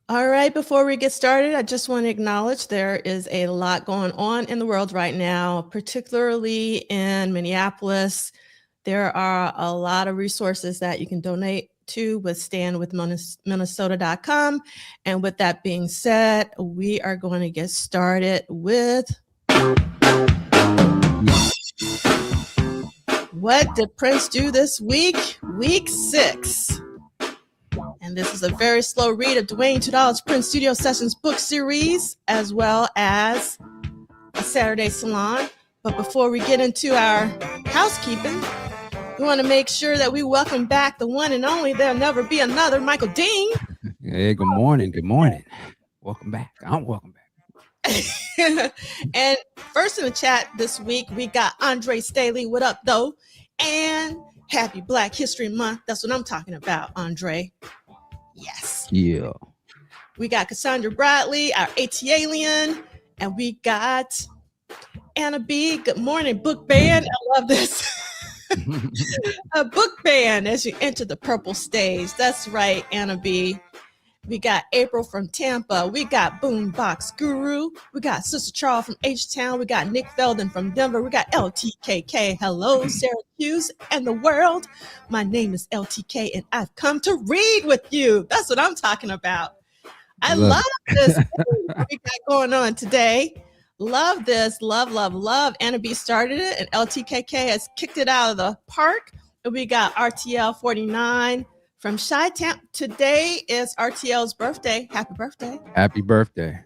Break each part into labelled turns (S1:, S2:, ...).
S1: All right, before we get started, I just want to acknowledge there is a lot going on in the world right now, particularly in Minneapolis. There are a lot of resources that you can donate to with standwithminnesota.com. And with that being said, we are going to get started with what did Prince do this week? Week 6. And this is a very slow read of Duane Tudahl's Prince Studio Sessions book series, as well as a Saturday salon. But before we get into our housekeeping, we want to make sure that we welcome back the one and only, there'll never be another, Michael Dean.
S2: Hey, good morning. Good morning. Welcome back. Welcome back.
S1: And first in the chat this week, we got Andre Staley. What up, though? And happy Black History Month. That's what I'm talking about, Andre. Yes.
S2: Yeah.
S1: We got Cassandra Bradley, our AT-alien, and we got Anna B. Good morning, book band. I love this. A book band as you enter the purple stage. That's right, Anna B. We got April from Tampa. We got Boombox Guru. We got Sister Charles from H-Town. We got Nick Felden from Denver. We got LTKK. Hello, Syracuse and the world. My name is LTK, and I've come to read with you. That's what I'm talking about. I love this we got going on today. Love this. Love, love, love. Anna B started it, and LTKK has kicked it out of the park. And we got RTL 49 from Chi-Town. Today is RTL's birthday. Happy birthday.
S2: Happy birthday.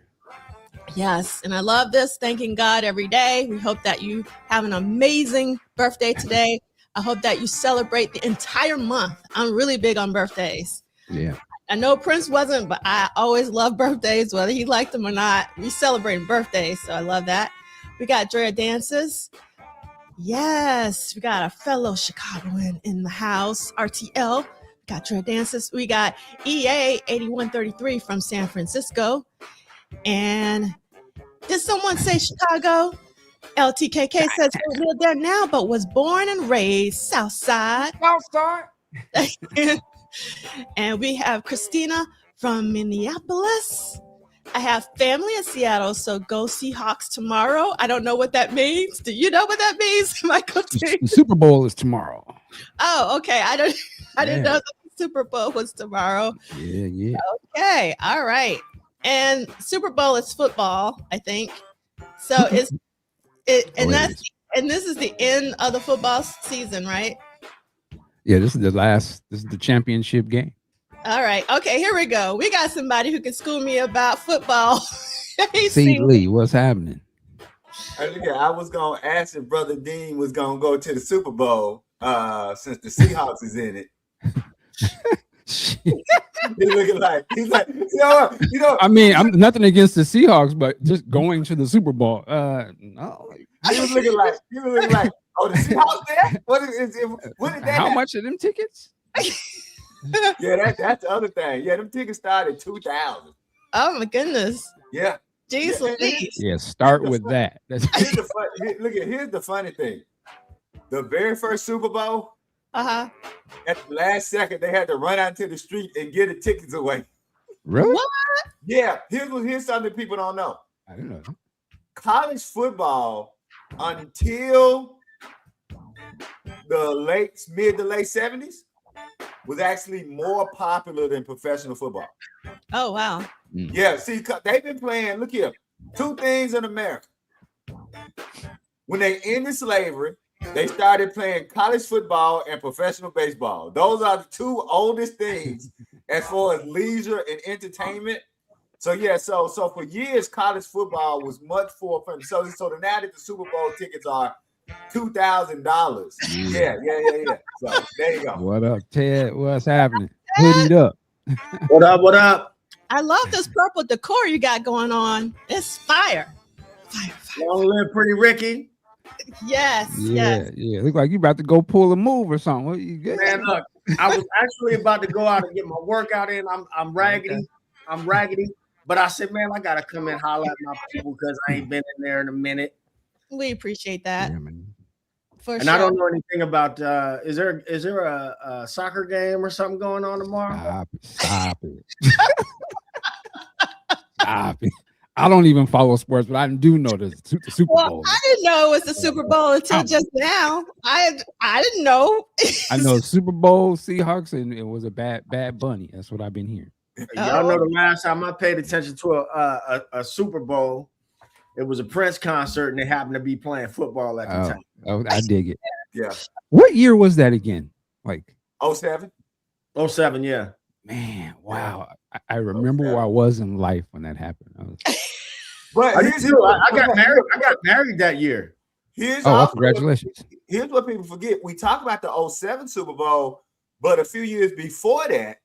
S1: Yes, and I love this. Thanking God every day. We hope that you have an amazing birthday today. I hope that you celebrate the entire month. I'm really big on birthdays.
S2: Yeah.
S1: I know Prince wasn't, but I always love birthdays, whether he liked them or not. We celebrate birthdays, so I love that. We got Drea Dances. Yes, we got a fellow Chicagoan in the house, RTL. Got Drea Dances. We got EA 8133 from San Francisco. And did someone say Chicago? LTKK says he lives there now, but was born and raised Southside. And we have Christina from Minneapolis. I have family in Seattle, so go Seahawks tomorrow. I don't know what that means. Do you know what that means, Michael?
S2: The Super Bowl is tomorrow.
S1: Oh, okay. I didn't know that the Super Bowl was tomorrow.
S2: Yeah.
S1: Okay, all right. And Super Bowl is football, I think. So this is the end of the football season, right?
S2: Yeah, this is the championship game.
S1: All right. Okay, here we go. We got somebody who can school me about football.
S2: C. Lee, what's happening?
S3: I was going to ask if Brother Dean was going to go to the Super Bowl since the Seahawks is in it. He's looking like, you know.
S2: I mean, I'm nothing against the Seahawks, but just going to the Super Bowl. No.
S3: He was looking like, oh, the Seahawks there? What did that
S2: How much are them tickets?
S3: Yeah, that's the other thing. Yeah, them tickets started 2,000.
S1: Oh my goodness.
S3: Yeah.
S1: Jeez Louise.
S2: Yeah, start with that.
S3: Here's the funny thing. The very first Super Bowl, at the last second, they had to run out to the street and get the tickets away.
S2: Really?
S1: What?
S3: Yeah. Here's something people don't know.
S2: I didn't know.
S3: College football until the mid to late 70s was actually more popular than professional football.
S1: Oh, wow.
S3: Yeah, see, they've been playing, look here, two things in America. When they ended slavery, they started playing college football and professional baseball. Those are the two oldest things as far as leisure and entertainment. So yeah, so for years, college football was much more fun. So now that the Super Bowl tickets are $2,000. Yeah. So there you go.
S2: What up, Ted? What's happening? Hoodied up.
S4: What up?
S1: I love this purple decor you got going on. It's fire.
S4: Long live Pretty Ricky.
S1: Yes.
S2: Yeah. Look like you about to go pull a move or something. What you get?
S4: Man, look, I was actually about to go out and get my workout in. I'm raggedy. But I said, man, I gotta come and holler at my people because I ain't been in there in a minute.
S1: We appreciate that.
S2: Yeah, man.
S1: For
S4: and
S1: sure.
S4: I don't know anything about is there a soccer game or something going on tomorrow?
S2: Stop it. Stop it. I don't even follow sports, but I do know the Super
S1: Well,
S2: Bowl.
S1: I didn't know it was the Super Bowl until just now. I didn't know.
S2: I know Super Bowl, Seahawks, and it was a bad bunny. That's what I've been hearing.
S4: Y'all know the last time I paid attention to a Super Bowl, it was a Prince concert, and they happened to be playing football at the time.
S2: Oh, I dig it.
S3: Yeah.
S2: What year was that again? Like
S3: 07?
S4: 07, yeah.
S2: Man, wow. I remember where I was in life when that happened.
S3: But
S4: I got married. I got married that year.
S2: Congratulations.
S3: Here's what people forget. We talk about the 07 Super Bowl, but a few years before that,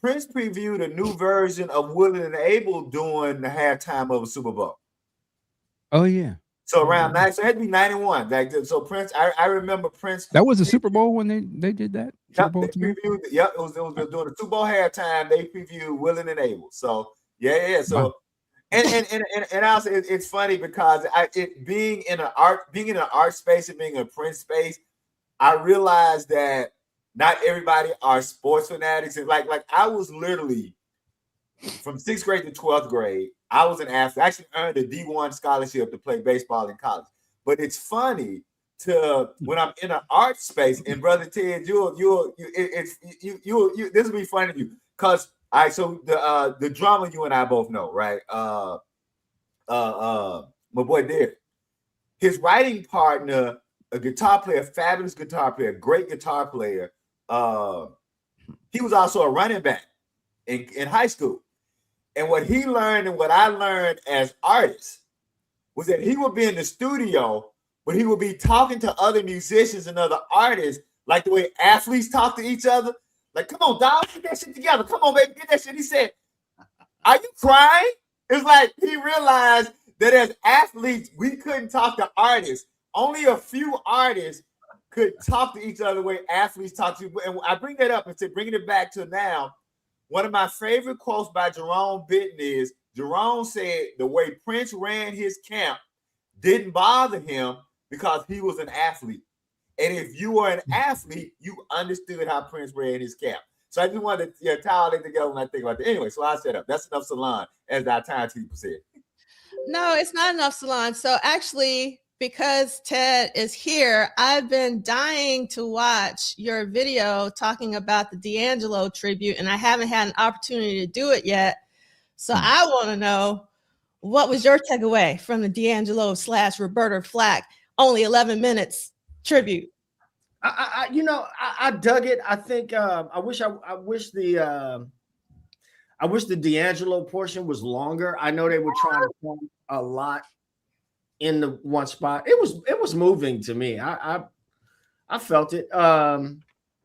S3: Prince previewed a new version of Willing and Able during the halftime of a Super Bowl.
S2: Oh, yeah.
S3: So around so it had to be 91. Like, so Prince, I remember Prince.
S2: That was the Super Bowl when they did that?
S3: Yep, it was during the Super Bowl halftime. They previewed Willing and Able. So yeah. So wow. and also it's funny because being in an art space and being a Prince space, I realized that not everybody are sports fanatics. And like I was literally from 6th grade to 12th grade, I was an athlete. I actually earned a D1 scholarship to play baseball in college. But it's funny when I'm in an art space, and Brother Ted, this will be funny to you. Because so the drummer you and I both know, right? My boy Derek, his writing partner, a guitar player, fabulous guitar player, great guitar player. He was also a running back in high school. And what he learned and what I learned as artists was that he would be in the studio, but he would be talking to other musicians and other artists like the way athletes talk to each other. Like, come on, dog, get that shit together. Come on, baby, get that shit. He said, are you crying? It's like he realized that as athletes, we couldn't talk to artists. Only a few artists could talk to each other the way athletes talk to people. And I bring that up and say, bringing it back to now, one of my favorite quotes by Jerome Benton is, Jerome said the way Prince ran his camp didn't bother him because he was an athlete. And if you were an athlete, you understood how Prince ran his camp. So I just wanted to tie all that together when I think about that. Anyway, so I set up. That's enough salon, as our time people said.
S1: No, it's not enough salon. So actually, because Ted is here, I've been dying to watch your video talking about the D'Angelo tribute, and I haven't had an opportunity to do it yet. So I want to know, what was your takeaway from the D'Angelo / Roberta Flack only 11 minutes tribute?
S4: I dug it. I think I wish the D'Angelo portion was longer. I know they were trying to film a lot in the one spot. It was moving to me. I felt it. I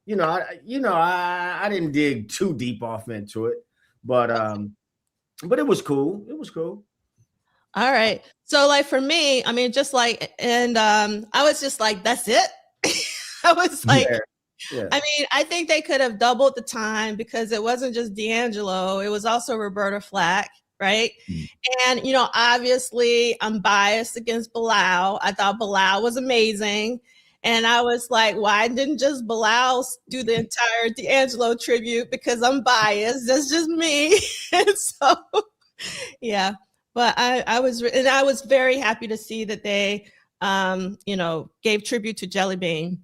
S4: didn't dig too deep off into it, but it was cool. It was cool.
S1: All right. So like for me, I mean, just like, and I was just like, that's it. I was like, yeah. I mean, I think they could have doubled the time because it wasn't just D'Angelo, it was also Roberta Flack, right? And, obviously I'm biased against Bilal. I thought Bilal was amazing. And I was like, why didn't just Bilal do the entire D'Angelo tribute? Because I'm biased. That's just me. And so, yeah. But I was very happy to see that they, gave tribute to Jelly Bean,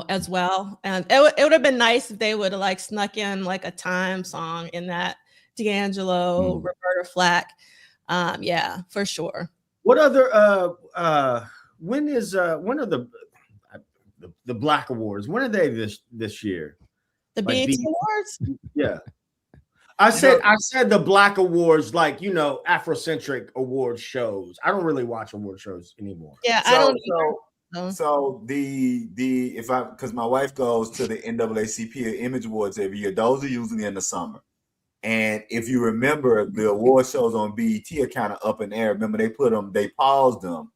S1: as well. And it would have been nice if they would have like snuck in like a time song in that D'Angelo, Roberta Flack. Yeah, for sure.
S4: What other when are the Black Awards? When are they this year?
S1: The BET Awards?
S4: Yeah. I said the Black Awards, like, Afrocentric award shows. I don't really watch award shows anymore.
S1: Yeah, I don't.
S3: So because my wife goes to the NAACP Image Awards every year, those are usually in the summer. And if you remember, the award shows on BET are kind of up in the air. Remember, they paused them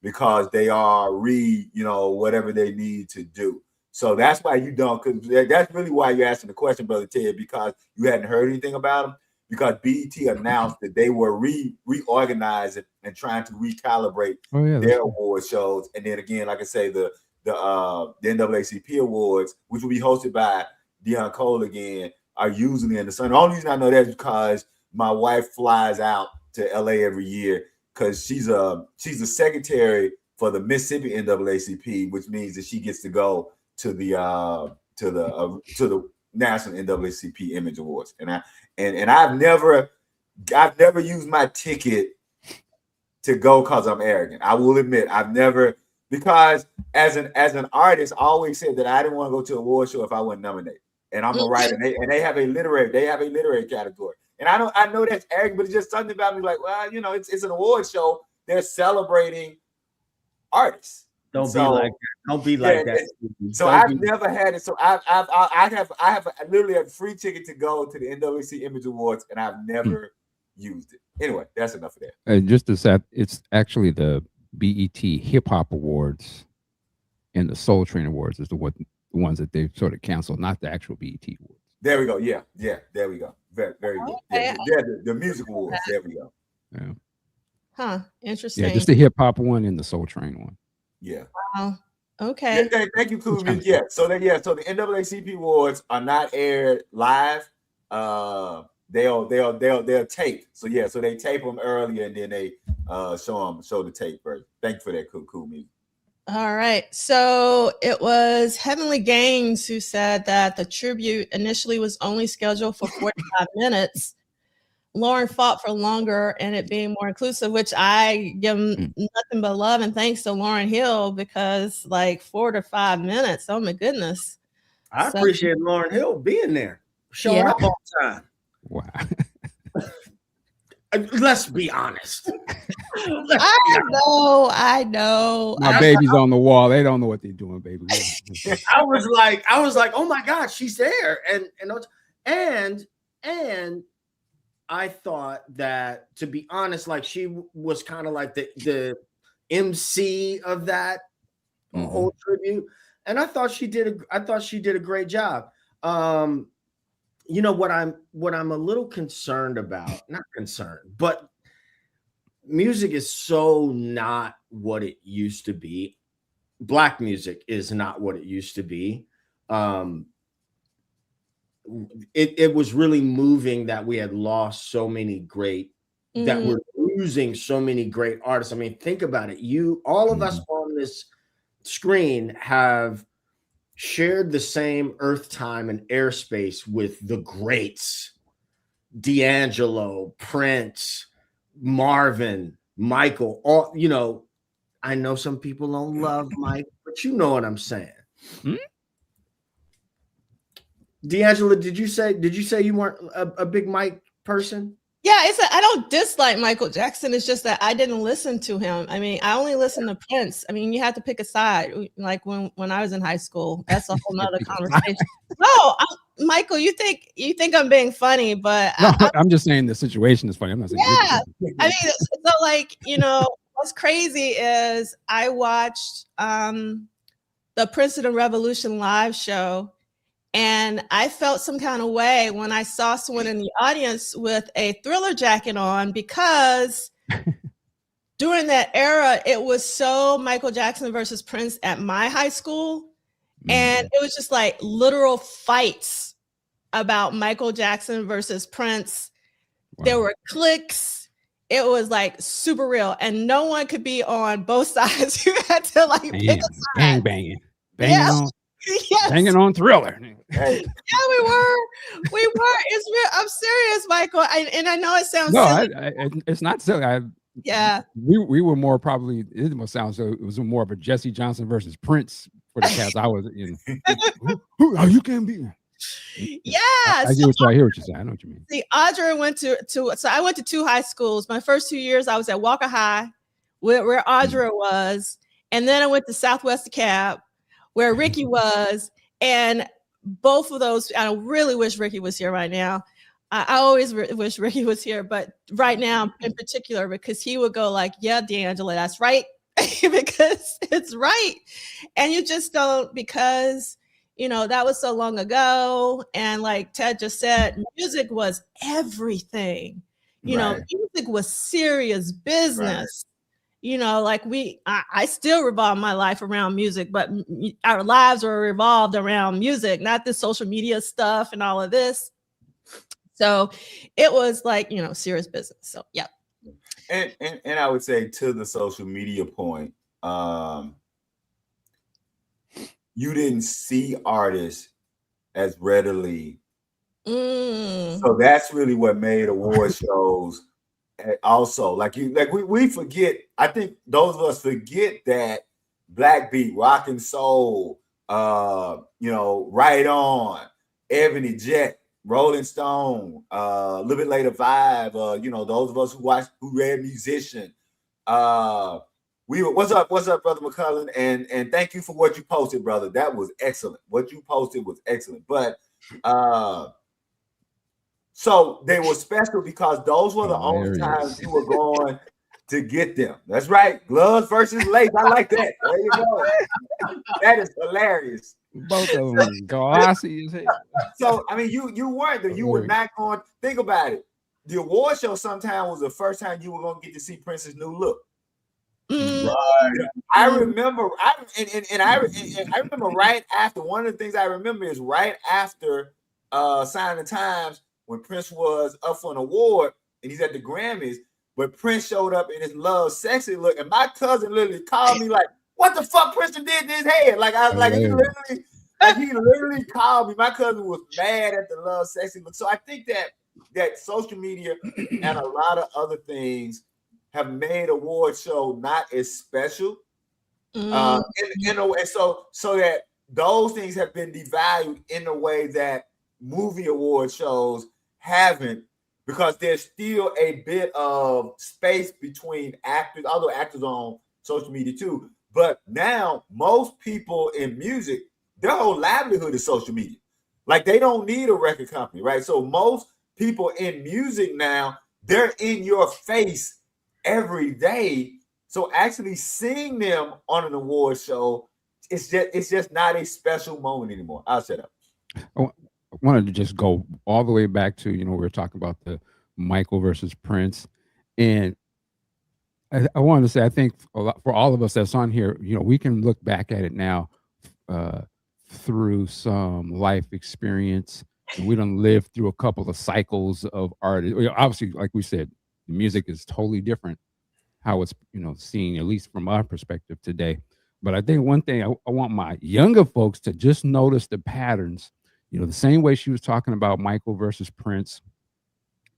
S3: because they are whatever they need to do. So that's why you don't, because that's really why you're asking the question, Brother Ted, because you hadn't heard anything about them. Because BET announced that they were reorganizing and trying to recalibrate their award shows. And then again, like I say, the NAACP Awards, which will be hosted by Deion Cole again, are usually in the summer. The only reason I know that is because my wife flies out to LA every year because she's a secretary for the Mississippi NAACP, which means that she gets to go to the National NAACP Image Awards. And I've never used my ticket to go because I'm arrogant. I will admit I've never, because as an artist, I always said that I didn't want to go to an award show if I wasn't nominated. And I'm a writer, and they have a literary category. And I know that's arrogant, but it's just something about me like, well, you know, it's an award show. They're celebrating artists.
S4: Don't be like that. Don't be like that.
S3: So I've never had it. So I have literally a free ticket to go to the NAACP Image Awards, and I've never used it. Anyway, that's enough of that.
S2: And just to say, it's actually the BET Hip Hop Awards and the Soul Train Awards is the ones that they've sort of canceled, not the actual BET Awards.
S3: There we go. Yeah. There we go. Very good. Yeah, the music awards. There we go.
S2: Yeah.
S1: Huh. Interesting.
S2: Yeah, just the hip hop one and the Soul Train one.
S3: Yeah.
S1: Wow. Okay.
S3: Yeah, thank you, Cool. Yeah. So the NAACP awards are not aired live. They'll tape. So yeah, so they tape them earlier and then they show the tape version. Thank you for that, Cool Music.
S1: All right. So it was Heavenly Gains who said that the tribute initially was only scheduled for 45 minutes. Lauren fought for longer and it being more inclusive, which I give nothing but love and thanks to Lauryn Hill, because like 4 to 5 minutes. Oh my goodness.
S4: I appreciate Lauryn Hill being there, showing up all the time.
S2: Wow.
S4: Let's be honest.
S1: I know.
S2: My baby's on the wall. They don't know what they're doing, baby.
S4: I was like, oh my God, she's there. And I thought that, to be honest, like she was kind of like the MC of that whole tribute. And I thought she did a great job. You know what I'm a little concerned about, not concerned, but music is so not what it used to be. Black music is not what it used to be. It was really moving that we had lost so many great, that we're losing so many great artists. I mean, think about it. All of us on this screen have shared the same earth, time, and airspace with the greats: D'Angelo, Prince, Marvin, Michael. All, you know, I know some people don't love Mike, but you know what I'm saying. D'Angelo, did you say you weren't a big Mike person?
S1: Yeah, I don't dislike Michael Jackson. It's just that I didn't listen to him. I mean, I only listened to Prince. I mean, you had to pick a side. Like when I was in high school, that's a whole nother conversation. No, Michael, you think I'm being funny, but
S2: no, I'm just saying the situation is funny. I'm not saying.
S1: Yeah, I mean, so like, you know, what's crazy is I watched the Princeton Revolution live show. And I felt some kind of way when I saw someone in the audience with a Thriller jacket on, because during that era, it was so Michael Jackson versus Prince at my high school. And it was just like literal fights about Michael Jackson versus Prince. Wow. There were cliques. It was like super real. And no one could be on both sides. You had to like pick a side.
S2: Banging
S1: on. Yes.
S2: Hanging on Thriller.
S1: Hey. Yeah, we were. It's real. I'm serious, Michael. And I know it sounds silly.
S2: It's not silly. We were more probably. It must sound so. It was more of a Jesse Johnson versus Prince for the cats. I was, you know, who you can be.
S1: Yeah,
S2: I hear what you're saying. I know what you mean.
S1: See, Audra went to. So I went to 2 high schools. My first 2 years, I was at Walker High, where Audra was, and then I went to Southwest DeKalb, where Ricky was, and both of those, I really wish Ricky was here right now. I always wish Ricky was here, but right now in particular, because he would go like, yeah, D'Angelo, that's right, because it's right. And you just don't, because, you know, that was so long ago. And like Ted just said, music was everything. You know, music was serious business. You know, like I still revolve my life around music, but our lives were revolved around music, not this social media stuff and all of this. So it was like, serious business. So yeah.
S3: And I would say, to the social media point, you didn't see artists as readily. So that's really what made award shows also, like we forget. I think those of us forget that Black Beat, Rock and Soul, Right On, Ebony Jet, Rolling Stone, a little bit later Vibe, those of us who read Musician. What's up, Brother McCullen? And thank you for what you posted, brother. That was excellent. What you posted was excellent. But so they were special because those were the only times you were going to get them. That's right. Gloves versus lace. I like that. There you go. That is hilarious.
S2: Both of them glossy as hell.
S3: So I mean, you were not going. Think about it. The award show sometimes was the first time you were going to get to see Prince's new look. Right. I remember. I remember right after. One of the things I remember is right after Sign of the Times, when Prince was up for an award and he's at the Grammys, but Prince showed up in his Love Sexy look, and my cousin literally called me like, "What the fuck Prince did to his head?" He literally called me. My cousin was mad at the Love Sexy look. So I think that social media and a lot of other things have made award show not as special. So that those things have been devalued in a way that movie award shows haven't, because there's still a bit of space between actors, although actors on social media too. But now most people in music, their whole livelihood is social media. Like, they don't need a record company, right? So most people in music now, they're in your face every day. So actually seeing them on an award show, it's just not a special moment anymore. I'll shut up.
S2: I wanted to just go all the way back to, we were talking about the Michael versus Prince. And I wanted to say, I think for all of us that's on here, we can look back at it now through some life experience. And we done lived through a couple of cycles of artists. Obviously, like we said, the music is totally different how it's, seen, at least from our perspective today. But I think one thing I want my younger folks to just notice the patterns. The same way she was talking about Michael versus Prince,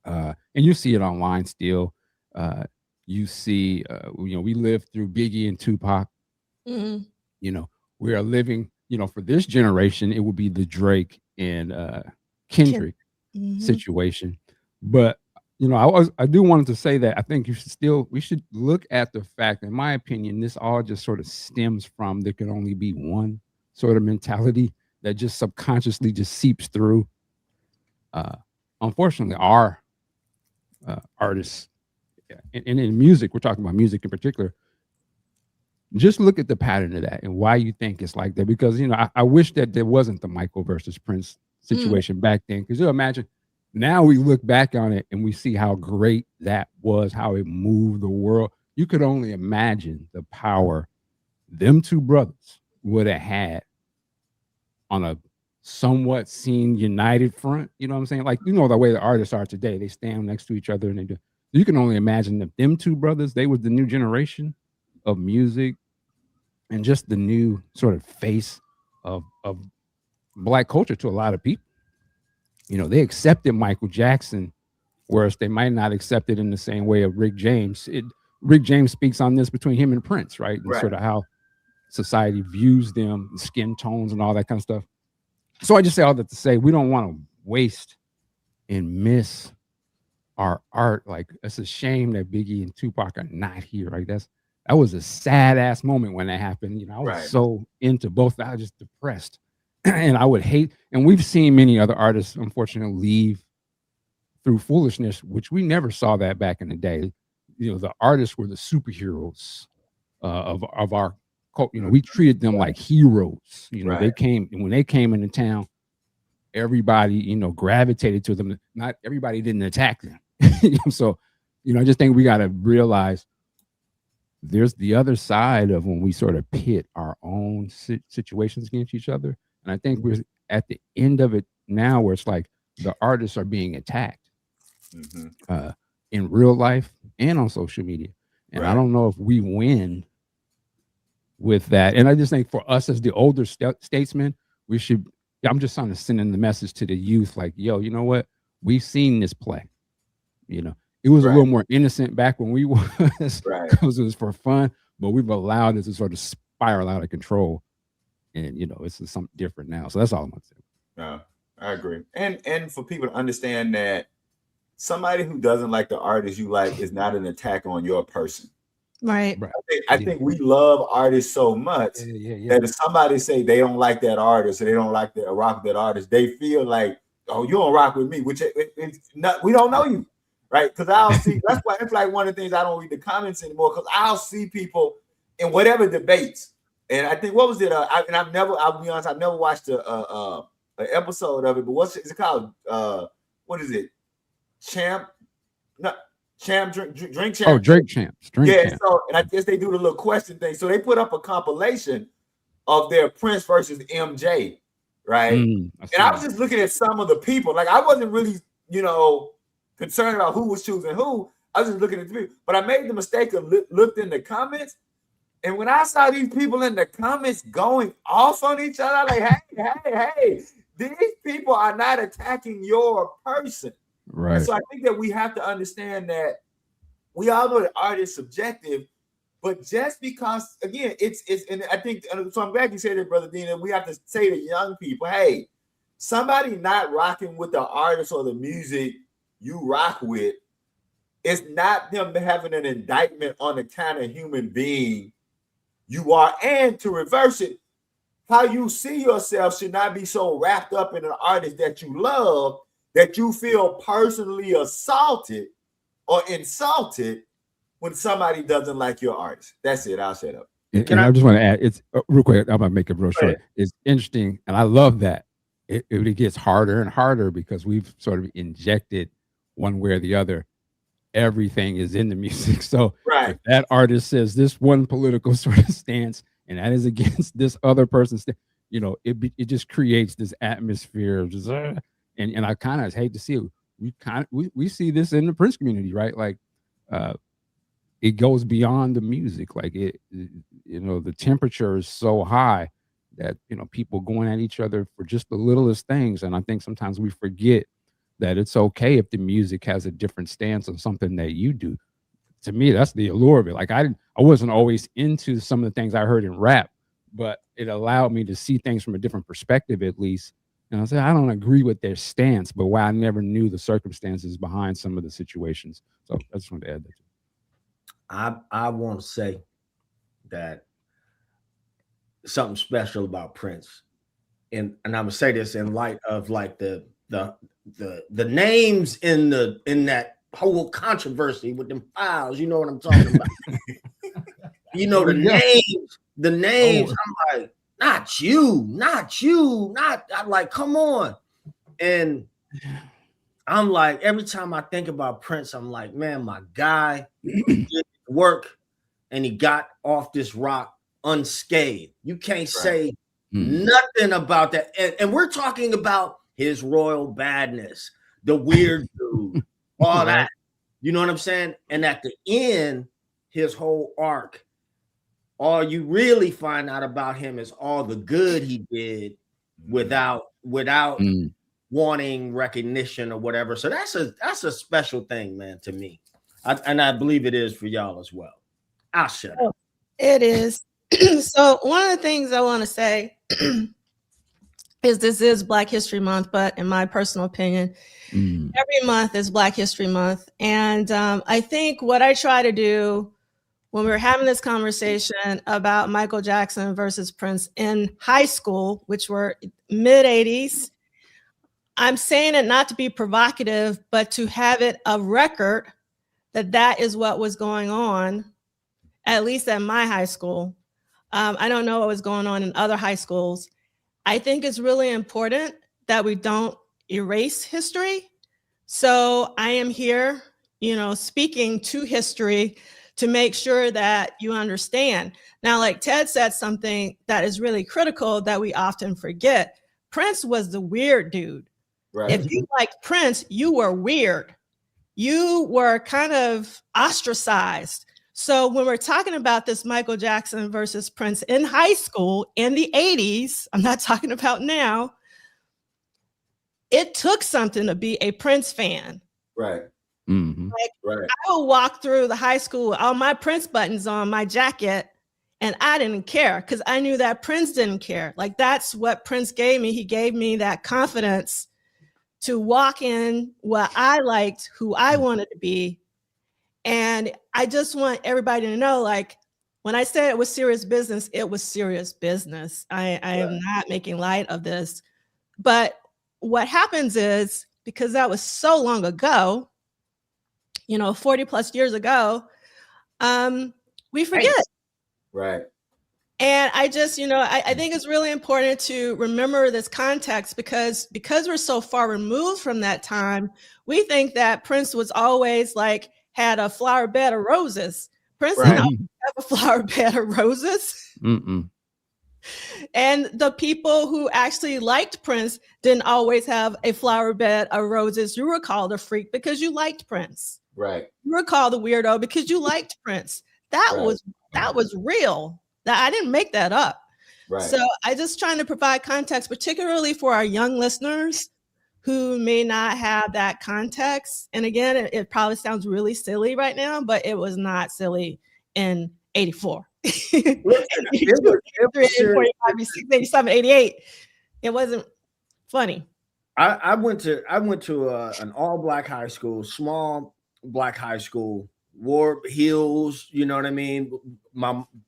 S2: and you see it online still. You see, we lived through Biggie and Tupac. Mm-hmm. We are living, for this generation, it would be the Drake and Kendrick situation. But I do wanted to say that I think we should look at the fact, in my opinion, this all just sort of stems from there can only be one sort of mentality that just subconsciously just seeps through. Unfortunately, our artists, and in music, we're talking about music in particular, just look at the pattern of that and why you think it's like that. Because, I wish that there wasn't the Michael versus Prince situation back then. Because you imagine, now we look back on it and we see how great that was, how it moved the world. You could only imagine the power them two brothers would have had on a somewhat seen united front. You know what I'm saying? Like, the way the artists are today, they stand next to each other and they do. You can only imagine that them two brothers, they was the new generation of music and just the new sort of face of Black culture to a lot of people. They accepted Michael Jackson, whereas they might not accept it in the same way of Rick James. Rick James speaks on this between him and Prince, right? And sort of how society views them, skin tones and all that kind of stuff. So I just say all that to say, we don't want to waste and miss our art. Like, it's a shame that Biggie and Tupac are not here. Right? That was a sad ass moment when that happened. I was so into both. I was just depressed. And I would hate, and we've seen many other artists, unfortunately, leave through foolishness, which we never saw that back in the day. The artists were the superheroes of our cult. We treated them like heroes. They came, and when they came into town, everybody, gravitated to them. Not everybody didn't attack them. So, I just think we got to realize there's the other side of when we sort of pit our own situations against each other. And I think we're at the end of it now, where it's like the artists are being attacked in real life and on social media. And I don't know if we win with that. And I just think for us as the older statesmen, we should, I'm just trying to send in the message to the youth, like, yo, you know what? We've seen this play. You know, it was a little more innocent back when we was, because it was for fun, but we've allowed it to sort of spiral out of control. And, you know, it's something different now. So that's all I'm going to say.
S3: No, I agree. And for people to understand that somebody who doesn't like the artist you like is not an attack on your person.
S1: Right.
S3: I think we love artists so much that if somebody say they don't like that artist or they don't like that rock with that artist, they feel like, oh, you don't rock with me, which it's not, we don't know you, right? Because I'll see, that's why it's like one of the things I don't read the comments anymore, because I'll see people in whatever debates. And I think, what was it? I'll be honest, I've never watched an episode of it, but what's it called? What is it? Champ Drink Champs.
S2: Oh, Drink Champs.
S3: Champs. So, and I guess they do the little question thing. So they put up a compilation of their Prince versus MJ, right? And I was just looking at some of the people. Like, I wasn't really, you know, concerned about who was choosing who. I was just looking at the people. But I made the mistake of looked in the comments. And when I saw these people in the comments going off on each other, like, hey, these people are not attacking your person.
S2: Right.
S3: And so I think that we have to understand that we all know that art is subjective, but just because, again, it's and I think, so I'm glad you said that, Brother Dean, that we have to say to young people, hey, somebody not rocking with the artist or the music you rock with, it's not them having an indictment on the kind of human being you are. And to reverse it, how you see yourself should not be so wrapped up in an artist that you love that you feel personally assaulted or insulted when somebody doesn't like your artist. That's it. I'll shut up.
S2: And I just want to add, it's real quick, I'm going to make it real short. It's interesting, and I love that. It gets harder and harder because we've sort of injected one way or the other. Everything is in the music. So if that artist says this one political sort of stance, and that is against this other person's, you know, it just creates this atmosphere of just, and I kind of hate to see it. We see this in the Prince community, right? Like, it goes beyond the music. Like, it, you know, the temperature is so high that, you know, people going at each other for just the littlest things. And I think sometimes we forget that it's okay if the music has a different stance on something that you do. To me, that's the allure of it. Like, I wasn't always into some of the things I heard in rap, but it allowed me to see things from a different perspective, at least. And I said, I don't agree with their stance, but why I never knew the circumstances behind some of the situations. So I just wanted to add that.
S4: I want to say that something special about Prince, and I'm gonna say this in light of like the names in that whole controversy with them files. You know what I'm talking about? You know the names. I'm like, not you. I'm like, come on. And I'm like, every time I think about Prince, I'm like, man, my guy did work and he got off this rock unscathed. You can't say nothing about that. And we're talking about his royal badness, the weird dude, all that. You know what I'm saying? And at the end, his whole arc, all you really find out about him is all the good he did without wanting recognition or whatever. So that's a special thing, man, to me. And I believe it is for y'all as well. I'll shut up.
S1: It is. So one of the things I want to say is this is Black History Month, but in my personal opinion, every month is Black History Month. And I think what I try to do when we were having this conversation about Michael Jackson versus Prince in high school, which were mid 80s, I'm saying it not to be provocative, but to have it a record that is what was going on, at least at my high school. I don't know what was going on in other high schools. I think it's really important that we don't erase history. So I am here, speaking to history to make sure that you understand. Now, like Ted said something that is really critical that we often forget. Prince was the weird dude.
S3: Right.
S1: If you liked Prince, you were weird. You were kind of ostracized. So when we're talking about this Michael Jackson versus Prince in high school in the 80s, I'm not talking about now, it took something to be a Prince fan.
S3: Right.
S1: Like,
S3: Right.
S1: I would walk through the high school, all my Prince buttons on my jacket, and I didn't care because I knew that Prince didn't care. Like, that's what Prince gave me. He gave me that confidence to walk in what I liked, who I wanted to be. And I just want everybody to know, like, when I said it was serious business, it was serious business. I am not making light of this. But what happens is, because that was so long ago, 40 plus years ago, we forget.
S3: Right.
S1: And I just, I think it's really important to remember this context because we're so far removed from that time, we think that Prince was always like, had a flower bed of roses. Prince didn't always have a flower bed of roses. And the people who actually liked Prince didn't always have a flower bed of roses. You were called a freak because you liked Prince.
S3: Right.
S1: You were called a weirdo because you liked Prince. That was real. That I didn't make that up.
S3: Right.
S1: So I just trying to provide context, particularly for our young listeners who may not have that context. And again, it probably sounds really silly right now, but it was not silly in 84. 83, 45, 87, 88. It wasn't funny.
S4: I went to an all black high school, small black high school, wore heels, you know what I mean?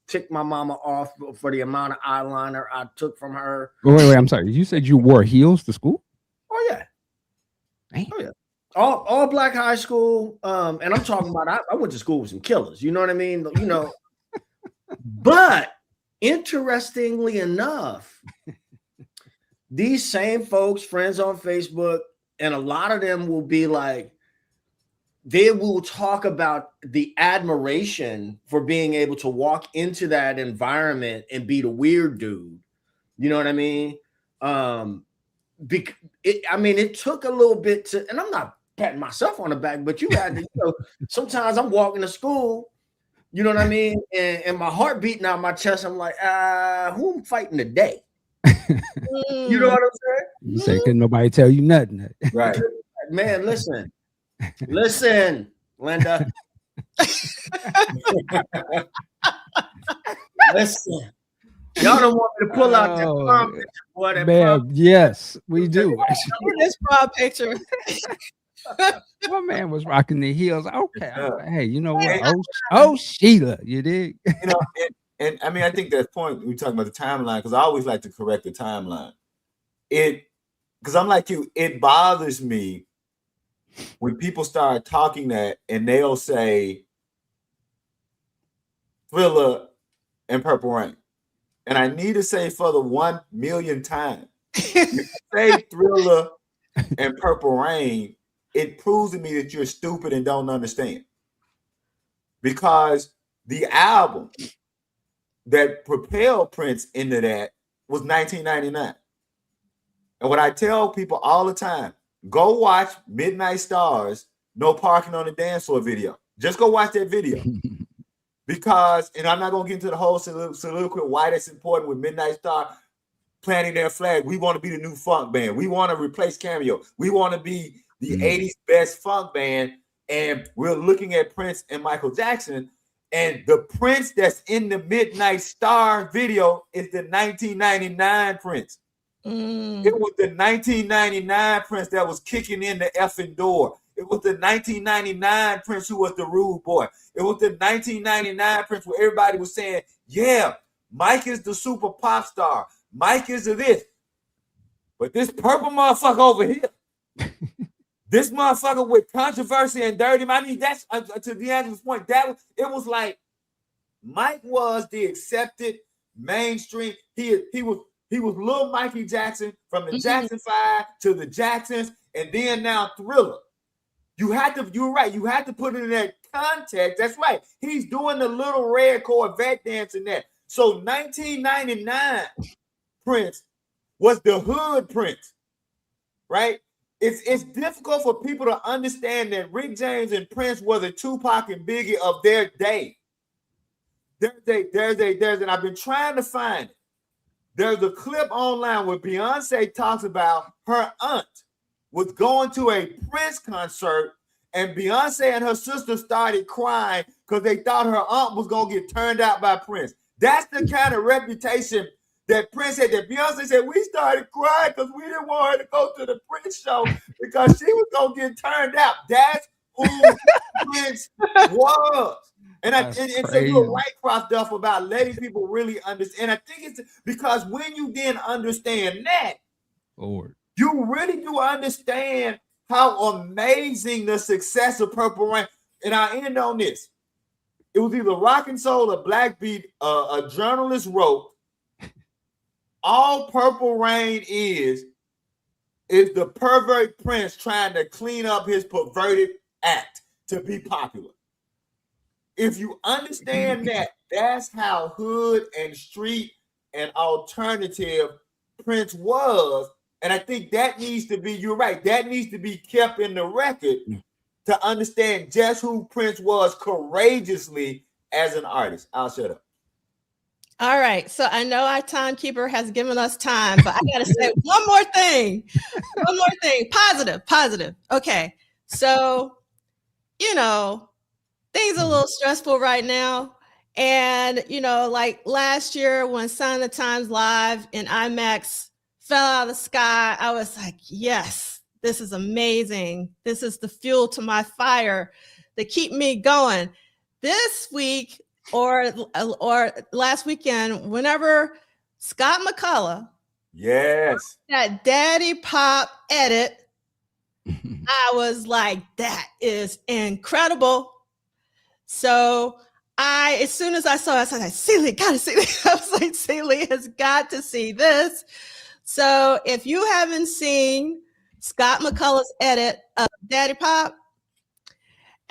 S4: Ticked my mama off for the amount of eyeliner I took from her.
S2: Wait, I'm sorry. You said you wore heels to school?
S4: Oh yeah.
S2: Damn.
S4: Oh yeah. All black high school. And I'm talking about I went to school with some killers, you know what I mean? But interestingly enough, these same folks, friends on Facebook, and a lot of them will be like, they will talk about the admiration for being able to walk into that environment and be the weird dude. You know what I mean? It took a little bit to, and I'm not patting myself on the back, but you had to, sometimes I'm walking to school, you know what I mean? And my heart beating out my chest. I'm like, who am I fighting today? You know what I'm saying?
S2: You say, couldn't nobody tell you nothing.
S3: Right.
S4: Man, listen, Linda. Listen. Y'all don't want me to pull out that prom picture, boy.
S2: Man, yes, we do.
S1: This prom picture.
S2: My man was rocking the heels. Okay. Hey, you know what? Oh, Sheila, you dig?
S3: And I mean, I think that point we talking about the timeline, because I always like to correct the timeline. Because I'm like you, it bothers me when people start talking that and they'll say Thriller and Purple Rain. And I need to say for the 1 million time, you say Thriller and Purple Rain, it proves to me that you're stupid and don't understand. Because the album that propelled Prince into that was 1999. And what I tell people all the time, go watch Midnight Stars, No Parking on the Dance Floor video. Just go watch that video. Because, and I'm not going to get into the whole soliloquy why that's important with Midnight Star planting their flag. We want to be the new funk band. We want to replace Cameo. We want to be the 80s best funk band. And we're looking at Prince and Michael Jackson. And the Prince that's in the Midnight Star video is the 1999 Prince. It was the 1999 Prince that was kicking in the effing door. It was the 1999 Prince who was the rude boy. It was the 1999 Prince where everybody was saying, yeah, Mike is the super pop star. Mike is this. But this purple motherfucker over here, this motherfucker with controversy and dirty, I mean, that's to D'Angelo's point. It was like Mike was the accepted mainstream. He was little Mikey Jackson from the Jackson 5 to the Jacksons, and then now Thriller. You're right. You had to put it in that context. That's right. He's doing the little red Corvette dance in that. So 1999 Prince was the hood Prince, right? it's difficult for people to understand that Rick James and Prince were the Tupac and Biggie of their day. There's, and I've been trying to find it. There's a clip online where Beyonce talks about her aunt was going to a Prince concert, and Beyonce and her sister started crying because they thought her aunt was going to get turned out by Prince. That's the kind of reputation that Prince had. That Beyonce said, we started crying because we didn't want her to go to the Prince show because she was going to get turned out. That's who Prince was. And it's a little Whitecross stuff about letting people really understand. And I think it's because when you then understand that,
S2: Lord,
S3: you really do understand how amazing the success of Purple Rain. And I end on this. It was either Rock and Soul or Black Beat. A journalist wrote, all Purple Rain is the pervert Prince trying to clean up his perverted act to be popular. If you understand that, that's how hood and street and alternative Prince was. And I think that needs to be, you're right, that needs to be kept in the record to understand just who Prince was courageously as an artist. I'll shut up.
S1: All right. So I know our timekeeper has given us time, but I got to say one more thing. One more thing. Positive. Okay. So, things are a little stressful right now. And, like last year when Sign of the Times Live in IMAX fell out of the sky, I was like, yes, this is amazing. This is the fuel to my fire to keep me going. This week or last weekend, whenever Scott McCullough,
S3: yes,
S1: that Daddy Pop edit, I was like, that is incredible. So as soon as I saw it, I was like, Celie, gotta see this. I was like, Celie has got to see this. So if you haven't seen Scott McCullough's edit of Daddy Pop,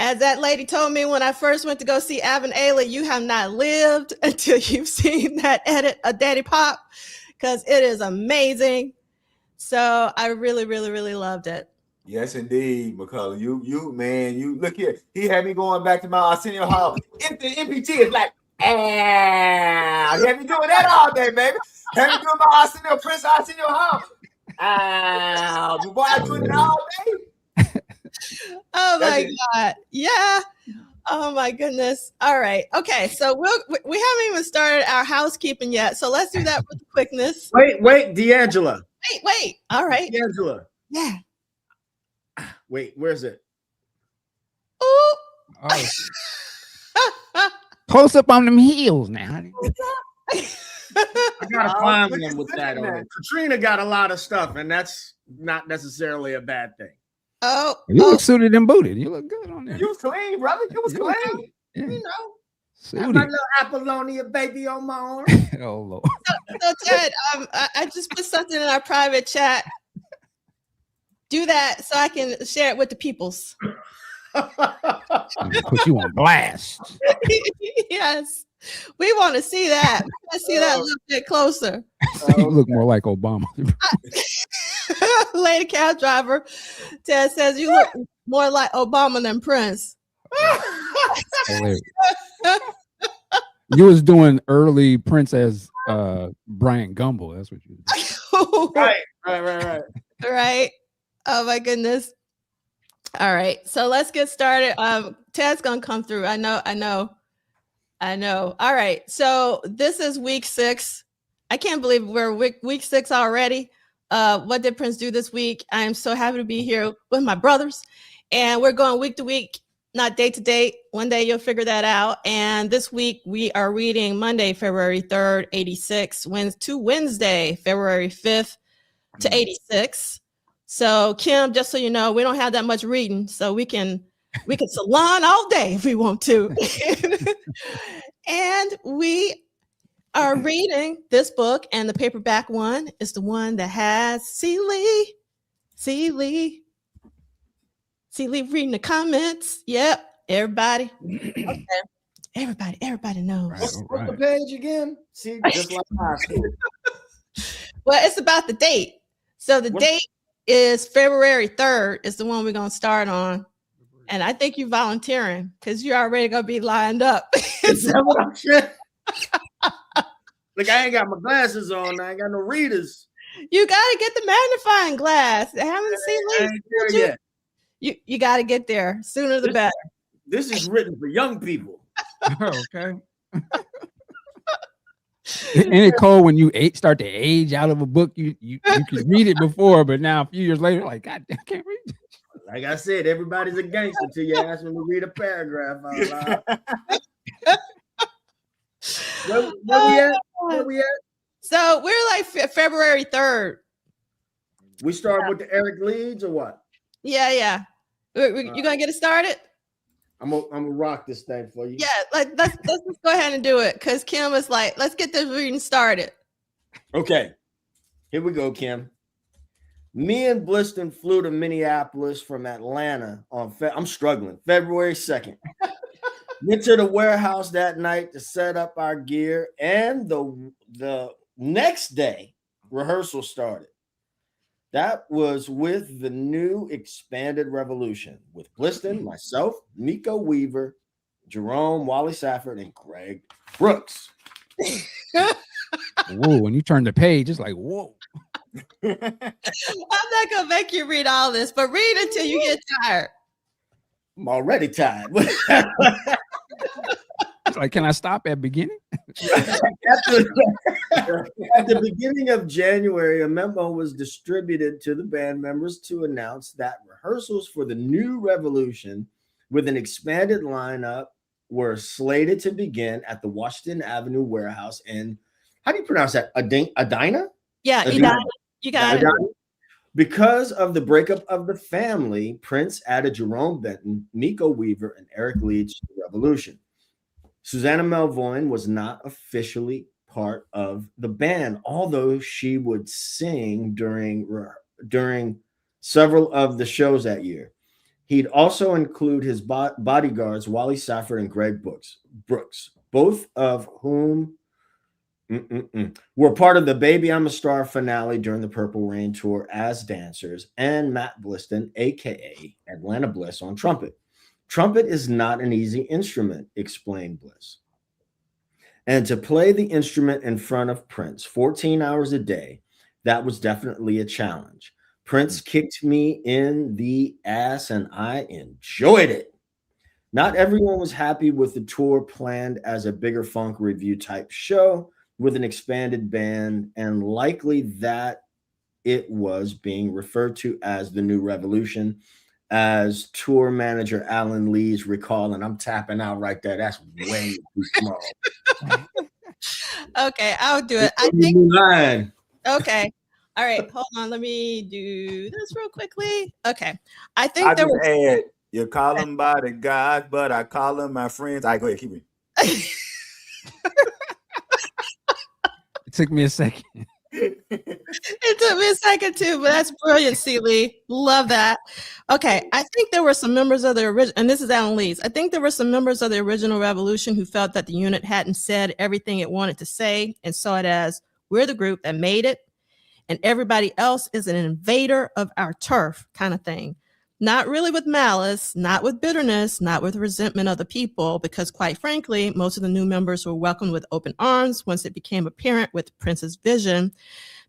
S1: as that lady told me when I first went to go see Avon Ailey, you have not lived until you've seen that edit of Daddy Pop, because it is amazing. So I really, really, really loved it.
S3: Yes, indeed, McCullough. You man, you look here. He had me going back to my Arsenio Hall. If the MPT is like, he had me doing that all day, baby. Had me doing my Arsenio Hall. Boy, I doing it all day.
S1: Oh my God. Yeah. Oh my goodness. All right. Okay. So we haven't even started our housekeeping yet. So let's do that with quickness.
S4: Wait, D'Angela.
S1: Wait. All right.
S4: D'Angela.
S1: Yeah.
S4: Wait, where's it?
S1: Ooh.
S2: Oh. Close up on them heels now, honey.
S4: I gotta find one with that on it. Katrina got a lot of stuff, and that's not necessarily a bad thing.
S1: Oh,
S2: you look suited and booted. You look good on there.
S3: You was clean, brother. You was clean.
S4: Yeah. My little Apollonia baby on my arm.
S2: Oh Lord.
S1: So Ted, I just put something in our private chat. Do that so I can share it with the peoples.
S2: Put you on blast.
S1: Yes, we want to see that. We want to see that a little bit closer.
S2: You look more like Obama.
S1: Lady cab driver, Ted says you look more like Obama than Prince.
S2: You was doing early Prince as Brian Gumble. That's what you was
S4: Right.
S1: Right. Oh my goodness. All right. So let's get started. Ted's gonna come through. I know. All right. So this is week 6. I can't believe we're week 6 already. What did Prince do this week? I am so happy to be here with my brothers. And we're going week to week, not day to day. One day you'll figure that out. And this week we are reading Monday, February 3rd, 86, to Wednesday, February 5th to 86. So Kim, just so you know, we don't have that much reading, so we can salon all day if we want to. And we are reading this book, and the paperback one is the one that has Celie reading the comments. Yep, everybody. Okay. Everybody knows.
S4: What's the page again? See, just like high school.
S1: Well, it's about the date. So the date is February 3rd is the one we're going to start on. And I think you're volunteering because you're already going to be lined up.
S4: Is that what I'm saying? Like, I ain't got my glasses on. I ain't got no readers.
S1: You got to get the magnifying glass. I haven't seen
S4: I ain't there yet.
S1: You got to get there. Sooner the better.
S4: This is written for young people.
S2: Okay. Ain't it cold when you start to age out of a book? You could read it before, but now a few years later, like, God, I can't read it.
S4: Like I said, everybody's a gangster until you ask them to read a paragraph out loud. Where we at?
S1: So we're like February 3rd.
S4: We start with the Eric Leeds or what?
S1: Yeah. You gonna get it started?
S4: I'm gonna rock this thing for you.
S1: Yeah, let's just go ahead and do it because Kim was like, let's get this reading started.
S4: Okay, here we go, Kim. Me and Bliston flew to Minneapolis from Atlanta on I'm struggling. February 2nd. Went to the warehouse that night to set up our gear, and the next day, rehearsal started. That was with the new expanded Revolution with Bliston, myself, Miko Weaver, Jerome, Wally Safford, and Greg Brooks.
S2: Whoa, when you turn the page, it's like, whoa.
S1: I'm not gonna make you read all this, but read until you get tired.
S4: I'm already tired.
S2: It's like, can I stop at beginning?
S4: At the beginning of January, a memo was distributed to the band members to announce that rehearsals for the new Revolution with an expanded lineup were slated to begin at the Washington Avenue warehouse in, how do you pronounce that? Adina?
S1: Yeah,
S4: Adina.
S1: You got it.
S4: Because of the breakup of the family, Prince added Jerome Benton, Miko Weaver, and Eric Leeds to the Revolution. Susanna Melvoin was not officially part of the band, although she would sing during several of the shows that year. He'd also include his bodyguards, Wally Safford and Greg Brooks, both of whom were part of the Baby I'm a Star finale during the Purple Rain tour as dancers, and Matt Bliston, aka Atlanta Bliss, on trumpet. Trumpet is not an easy instrument, explained Bliss. And to play the instrument in front of Prince 14 hours a day, that was definitely a challenge. Prince kicked me in the ass and I enjoyed it. Not everyone was happy with the tour planned as a bigger funk review type show with an expanded band, and likely that it was being referred to as the New Revolution, as tour manager Alan Lees recalled, and I'm tapping out right there. That's way too small.
S1: Okay, I'll do it. I think. Okay. All right. Hold on. Let me do this real quickly. Okay. I think there was.
S3: Add, you call them by the guys, but I call them my friends. All right, go ahead, keep reading.
S2: It took me a second.
S1: It took me a second too, but that's brilliant, Celie. Love that. Okay, I think there were some members of the original, and this is Alan Lees. I think there were some members of the original Revolution who felt that the unit hadn't said everything it wanted to say and saw it as, we're the group that made it, and everybody else is an invader of our turf kind of thing. Not really with malice, not with bitterness, not with resentment of the people, because quite frankly, most of the new members were welcomed with open arms once it became apparent with Prince's vision.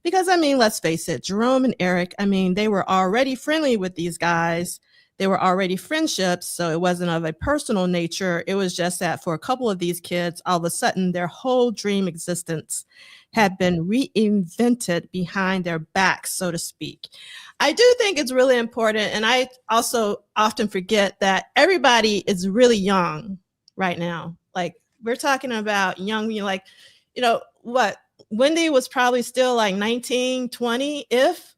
S1: Because, I mean, let's face it, Jerome and Eric, I mean, they were already friendly with these guys. They were already friendships, so it wasn't of a personal nature. It was just that for a couple of these kids, all of a sudden, their whole dream existence had been reinvented behind their backs, so to speak. I do think it's really important, and I also often forget that everybody is really young right now. Like, we're talking about young, like, you know, what? Wendy was probably still like 19, 20, if.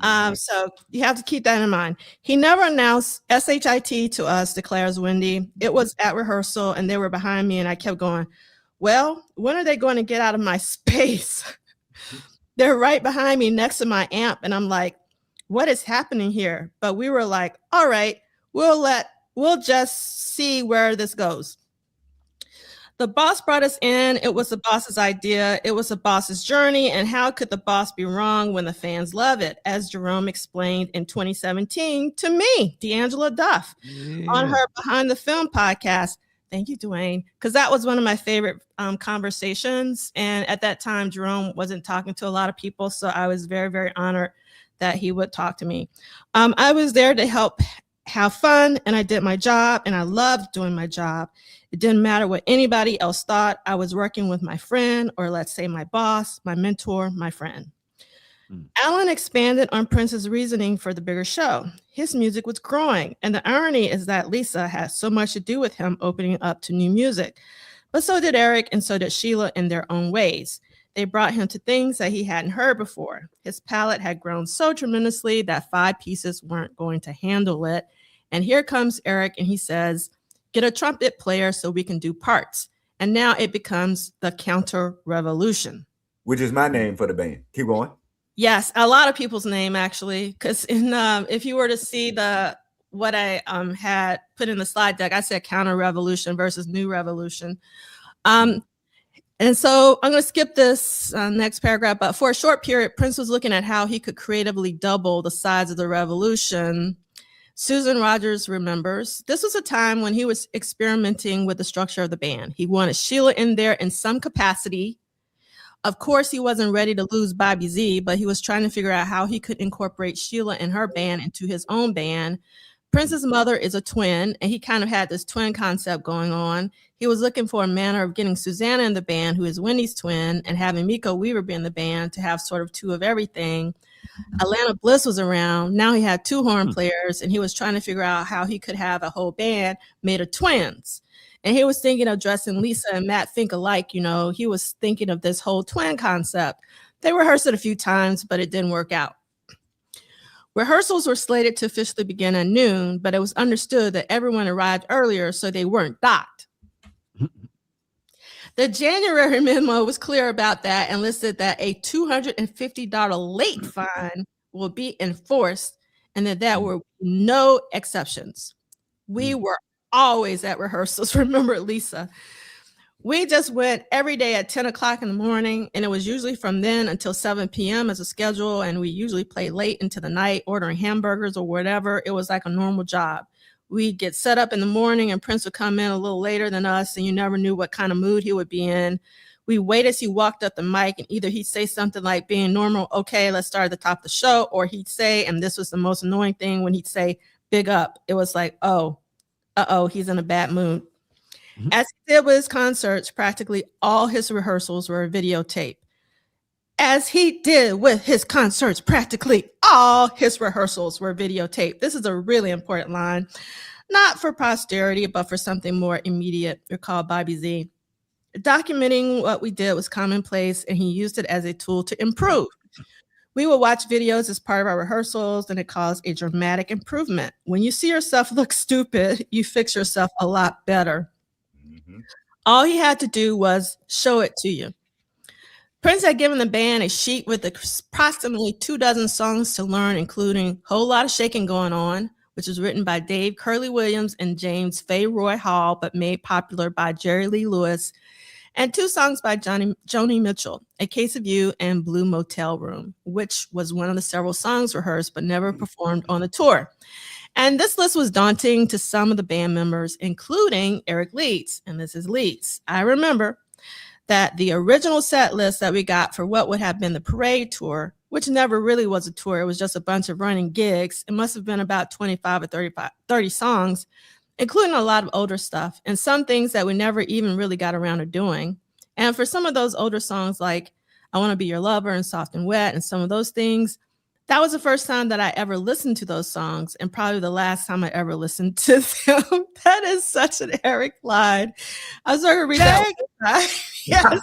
S1: So you have to keep that in mind. He never announced SHIT to us, declares Wendy. It was at rehearsal, and they were behind me, and I kept going, well, when are they going to get out of my space? They're right behind me next to my amp, and I'm like, what is happening here? But we were like, all right, we'll just see where this goes. The boss brought us in. It was the boss's idea. It was the boss's journey. And how could the boss be wrong when the fans love it? As Jerome explained in 2017 to me, D'Angela Duff, on her Behind the Film podcast. Thank you, Duane, because that was one of my favorite conversations. And at that time, Jerome wasn't talking to a lot of people. So I was very, very honored that he would talk to me. I was there to help have fun, and I did my job, and I loved doing my job. It didn't matter what anybody else thought. I was working with my friend, or let's say my boss, my mentor, my friend. Alan expanded on Prince's reasoning for the bigger show. His music was growing, and the irony is that Lisa had so much to do with him opening up to new music. But so did Eric, and so did Sheila in their own ways. They brought him to things that he hadn't heard before. His palette had grown so tremendously that 5 pieces weren't going to handle it. And here comes Eric, and he says, get a trumpet player so we can do parts. And now it becomes the Counter Revolution.
S3: Which is my name for the band. Keep going.
S1: Yes, a lot of people's name, actually, because if you were to see what I had put in the slide deck, I said Counter Revolution versus New Revolution. And so I'm going to skip this next paragraph, but for a short period, Prince was looking at how he could creatively double the size of the revolution. Susan Rogers remembers, this was a time when he was experimenting with the structure of the band. He wanted Sheila in there in some capacity. Of course, he wasn't ready to lose Bobby Z, but he was trying to figure out how he could incorporate Sheila and her band into his own band. Prince's mother is a twin, and he kind of had this twin concept going on. He was looking for a manner of getting Susanna in the band, who is Wendy's twin, and having Miko Weaver be in the band to have sort of 2 of everything. Atlanta Bliss was around. Now he had 2 horn players, and he was trying to figure out how he could have a whole band made of twins. And he was thinking of dressing Lisa and Matt Fink alike. You know, he was thinking of this whole twin concept. They rehearsed it a few times, but it didn't work out. Rehearsals were slated to officially begin at noon, but it was understood that everyone arrived earlier, so they weren't docked. The January memo was clear about that and listed that a $250 late fine will be enforced and that there were no exceptions. We were always at rehearsals, remember Lisa. We just went every day at 10 o'clock in the morning, and it was usually from then until 7 p.m. as a schedule, and we usually played late into the night, ordering hamburgers or whatever. It was like a normal job. We'd get set up in the morning, and Prince would come in a little later than us, and you never knew what kind of mood he would be in. We wait as he walked up the mic, and either he'd say something like, being normal, okay, let's start at the top of the show, or he'd say, and this was the most annoying thing, when he'd say, big up. It was like, oh, he's in a bad mood. As he did with his concerts, practically all his rehearsals were videotaped. As he did with his concerts, practically all his rehearsals were videotaped. This is a really important line, not for posterity, but for something more immediate. Recall Bobby Z. Documenting what we did was commonplace, and he used it as a tool to improve. We would watch videos as part of our rehearsals, and it caused a dramatic improvement. When you see yourself look stupid, you fix yourself a lot better. All he had to do was show it to you. Prince had given the band a sheet with approximately 24 songs to learn, including Whole Lot of Shaking Going On, which was written by Dave Curley Williams and James Fay Roy Hall, but made popular by Jerry Lee Lewis, and 2 songs by Joni Mitchell, A Case of You and Blue Motel Room, which was one of the several songs rehearsed but never performed on the tour. And this list was daunting to some of the band members, including Eric Leeds. And this is Leeds. I remember that the original set list that we got for what would have been the Parade tour, which never really was a tour, it was just a bunch of running gigs. It must have been about 25 or 30 songs, including a lot of older stuff and some things that we never even really got around to doing. And for some of those older songs, like I Want to Be Your Lover and Soft and Wet and some of those things, that was the first time that I ever listened to those songs, and probably the last time I ever listened to them. That is such an Eric line. I was going to read that. Yes.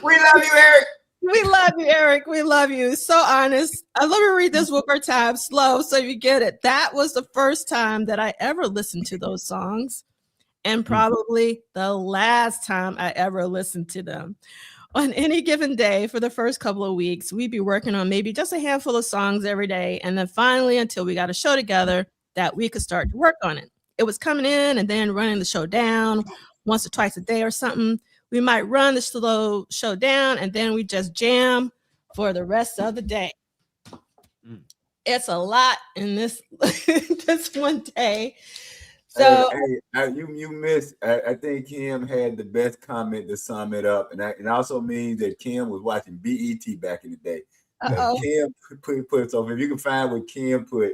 S3: We love you, Eric.
S1: We love you, Eric. We love you. So honest. Let me read this one more time, slow, so you get it. That was the first time that I ever listened to those songs, and probably the last time I ever listened to them. On any given day for the first couple of weeks, we'd be working on maybe just a handful of songs every day. And then finally, until we got a show together, that we could start to work on it. It it was coming in and then running the show down once or twice a day or something. We might run the show down and then we just jam for the rest of the day. It's a lot in this this one day. So
S3: you missed. I think Kim had the best comment to sum it up, and it also means that Kim was watching BET back in the day. Kim put so if you can find what Kim put,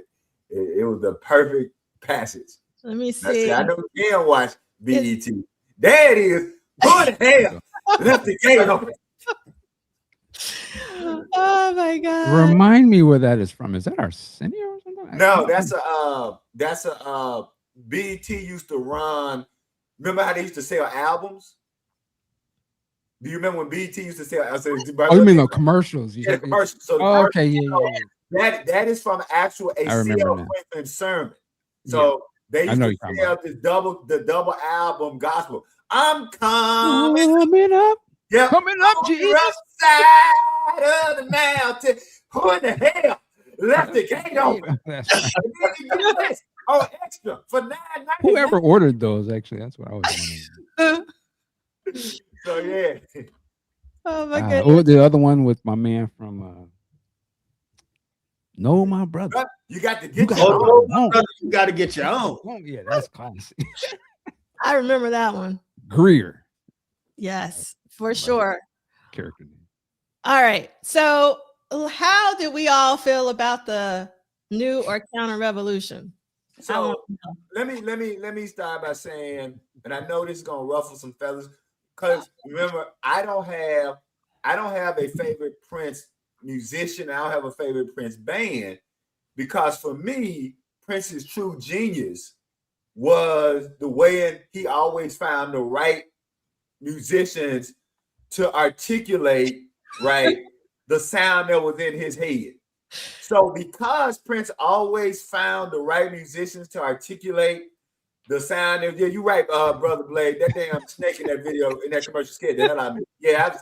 S3: it was the perfect passage.
S1: Let me see.
S3: I know Kim watched BET. There it is. Go to hell. Left the gate open.
S1: Oh my God!
S2: Remind me where that is from. Is that Arsenio or something?
S3: No, that's a BET used to run. Remember how they used to sell albums? Do you remember when BET used to sell?
S2: Oh, you mean the commercials?
S3: Yeah, commercials. So
S2: okay, yeah.
S3: That is from actual A.C.L. Franklin sermon. So they used to sell the double album gospel. I'm coming up. Yeah, coming up, Jesus. Side of the mountain. Who in the hell left the gate open? Oh, extra for $9.99.
S2: Whoever ordered those, actually, that's what I was wondering.
S3: So yeah.
S1: Oh my goodness.
S2: The other one with my man from No, my brother.
S3: You got to get your own.
S4: You got to get your own.
S2: Yeah, that's classic.
S1: I remember that one.
S2: Greer.
S1: Yes, for sure.
S2: Character name.
S1: All right. So how did we all feel about the new or counter revolution?
S3: So let me start by saying, and I know this is gonna ruffle some feathers, because remember, I don't have a favorite Prince musician. I don't have a favorite Prince band, because for me, Prince's true genius was the way he always found the right musicians to articulate the sound that was in his head. So because Prince always found the right musicians to articulate the sound, yeah, you're right, Brother Blade. That damn snake in that video, in that commercial scared the hell out of me. Yeah, I was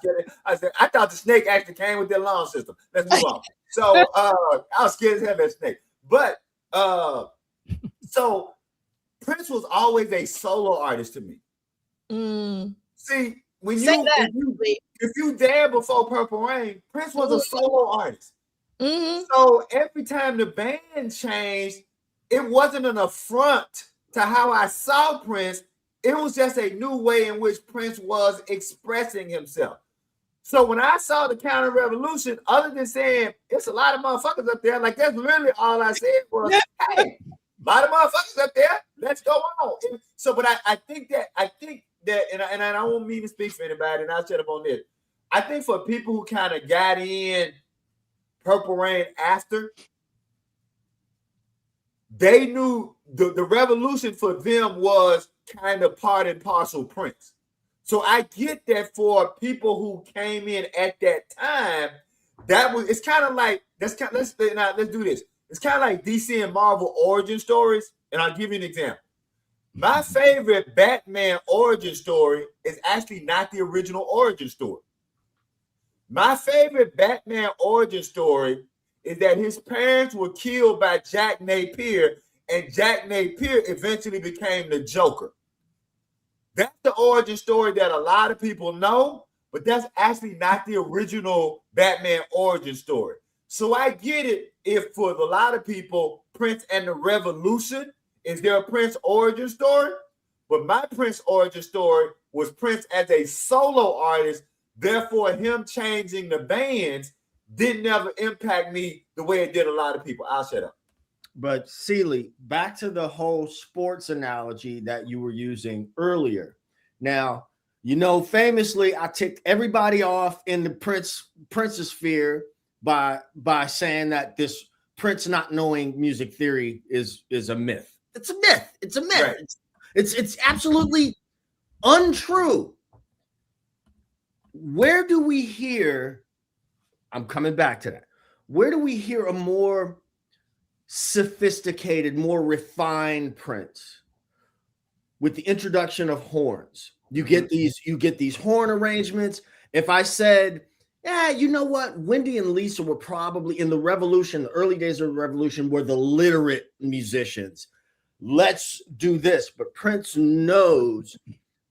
S3: scared. I thought the snake actually came with the alarm system. Let's move on. So I was scared as hell of that snake. But so Prince was always a solo artist to me. See, when if you there before Purple Rain, Prince was a solo artist. So every time the band changed, it wasn't an affront to how I saw Prince. It was just a new way in which Prince was expressing himself. So when I saw the counter revolution, other than saying it's a lot of motherfuckers up there, like that's really all I said was, hey, a lot of motherfuckers up there. Let's go on. So, but I think that, and I don't mean to speak for anybody, and I'll shut up on this. I think for people who kind of got in Purple Rain after, they knew the revolution for them was kind of part and parcel Prince. So I get that for people who came in at that time, it's kind of like let's do this. It's kind of like DC and Marvel origin stories, and I'll give you an example. My favorite Batman origin story is actually not the original origin story. My favorite Batman origin story is that his parents were killed by Jack Napier, and Jack Napier eventually became the Joker. That's the origin story that a lot of people know, but that's actually not the original Batman origin story. So I get it if for a lot of people, Prince and the Revolution is their Prince origin story, but my Prince origin story was Prince as a solo artist. Therefore, him changing the bands didn't ever impact me the way it did a lot of people. I'll shut up.
S4: But Seeley, back to the whole sports analogy that you were using earlier. Now, famously, I ticked everybody off in the Prince's sphere by saying that this Prince not knowing music theory is a myth. It's a myth. It's a myth. Right. It's absolutely untrue. Where do we hear? I'm coming back to that. Where do we hear a more sophisticated, more refined Prince with the introduction of horns? You get these horn arrangements. If I said, yeah, you know what? Wendy and Lisa were probably in the revolution, the early days of the revolution, were the literate musicians. let's do this. But Prince knows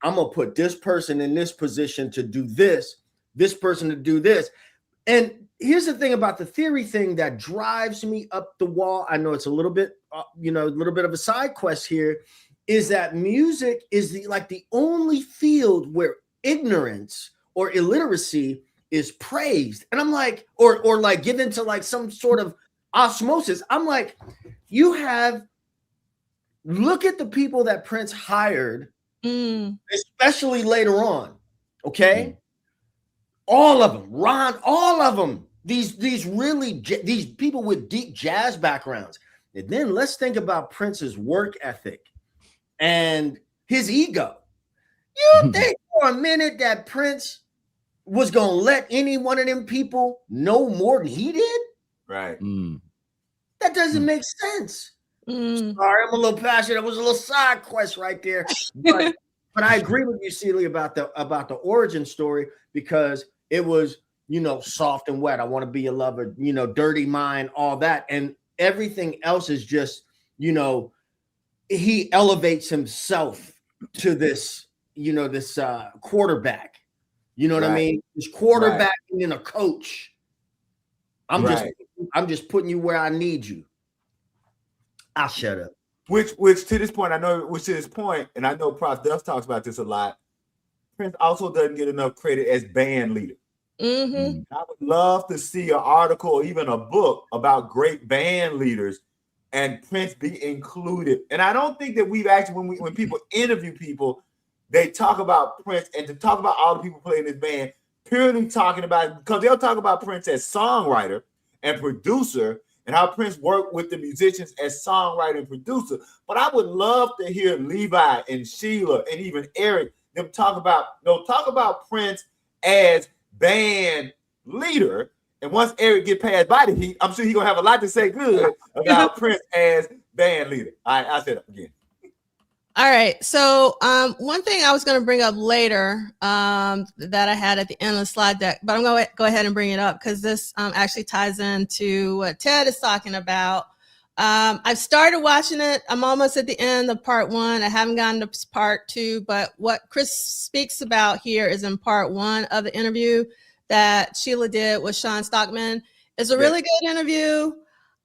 S4: I'm going to put this person in this position to do this person to do this. And here's the thing about the theory thing that drives me up the wall. I know it's a little bit, a little bit of a side quest here, is that music is the only field where ignorance or illiteracy is praised. And I'm like, or like given to like some sort of osmosis. I'm like, look at the people that Prince hired, especially later on. Okay. All of them, Ron, all of them, these people with deep jazz backgrounds. And then let's think about Prince's work ethic and his ego. You think for a minute that Prince was going to let any one of them people know more than he did?
S3: Right.
S4: That doesn't make sense. Sorry, I'm a little passionate. It was a little side quest right there. But I agree with you, Celie, about the origin story, because it was, soft and wet. I want to be a lover, dirty mind, all that. And everything else is just, he elevates himself to this, this quarterback. You know what I mean? This quarterback and then a coach. I'm just putting you where I need you. I'll shut up.
S3: Which to this point, and I know Prof. Duff talks about this a lot. Prince also doesn't get enough credit as band leader. I would love to see an article or even a book about great band leaders and Prince be included. And I don't think that we've actually, when people interview people, they talk about Prince, and to talk about all the people playing this band, purely talking about, because they'll talk about Prince as songwriter and producer, and how Prince worked with the musicians as songwriter and producer. But I would love to hear Levi and Sheila and even Eric them talk about Prince as band leader. And once Eric get past Body Heat, I'm sure he's gonna have a lot to say good about Prince as band leader. All right, I'll say that again.
S1: All right. So one thing I was going to bring up later that I had at the end of the slide deck, but I'm going to go ahead and bring it up because this actually ties into what Ted is talking about. I've started watching it. I'm almost at the end of part 1. I haven't gotten to part 2, but what Chris speaks about here is in part 1 of the interview that Sheila did with Sean Stockman. It's a really good interview.